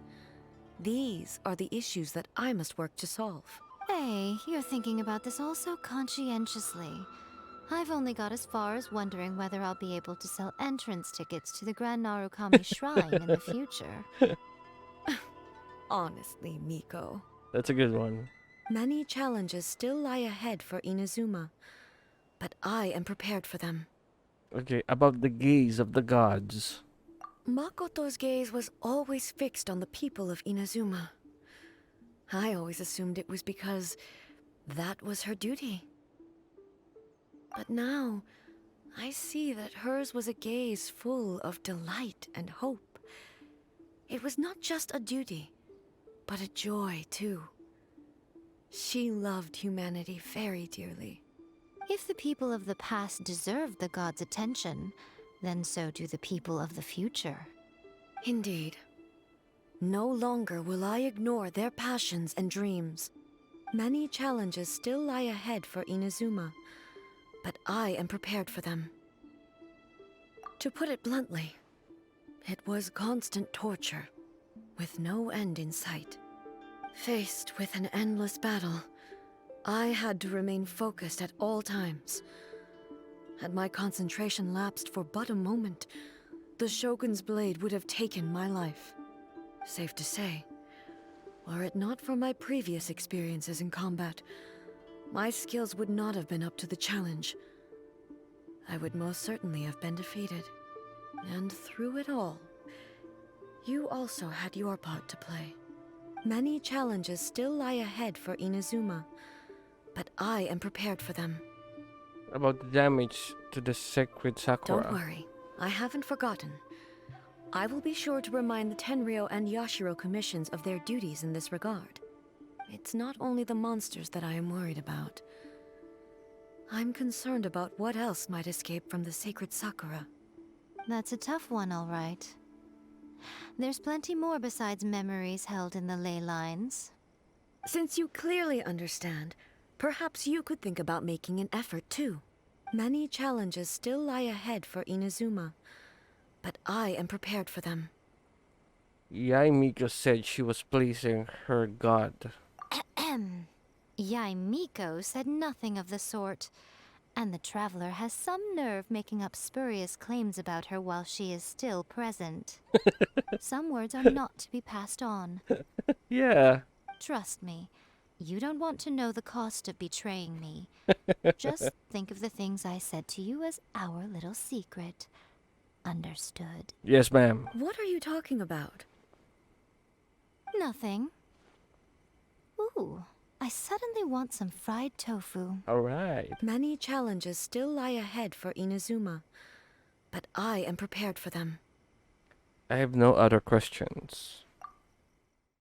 These are the issues that I must work to solve. Hey, you're thinking about this all so conscientiously. I've only got as far as wondering whether I'll be able to sell entrance tickets to the Grand Narukami Shrine in the future. Honestly, Miko. That's a good one. Many challenges still lie ahead for Inazuma, but I am prepared for them. Okay, about the gaze of the gods. Makoto's gaze was always fixed on the people of Inazuma. I always assumed it was because that was her duty. But now, I see that hers was a gaze full of delight and hope. It was not just a duty, but a joy, too. She loved humanity very dearly. If the people of the past deserve the gods' attention, then so do the people of the future. Indeed. No longer will I ignore their passions and dreams. Many challenges still lie ahead for Inazuma, but I am prepared for them. To put it bluntly, it was constant torture, with no end in sight. Faced with an endless battle, I had to remain focused at all times. Had my concentration lapsed for but a moment, the Shogun's blade would have taken my life. Safe to say, were it not for my previous experiences in combat, my skills would not have been up to the challenge. I would most certainly have been defeated. And through it all, you also had your part to play. Many challenges still lie ahead for Inazuma, but I am prepared for them. about the damage to the sacred Sakura. Don't worry, I haven't forgotten. I will be sure to remind the Tenryou and Yashiro commissions of their duties in this regard. It's not only the monsters that I am worried about. I'm concerned about what else might escape from the sacred Sakura. That's a tough one, all right. There's plenty more besides memories held in the ley lines. Since you clearly understand, perhaps you could think about making an effort too. Many challenges still lie ahead for Inazuma, but I am prepared for them. Yaimiko said she was pleasing her god. Yaimiko said nothing of the sort, and the traveler has some nerve making up spurious claims about her while she is still present. Some words are not to be passed on. Yeah. Trust me, you don't want to know the cost of betraying me. Just think of the things I said to you as our little secret. Understood? Yes, ma'am. What are you talking about? Nothing. Ooh, I suddenly want some fried tofu. Alright. Many challenges still lie ahead for Inazuma, but I am prepared for them. I have no other questions.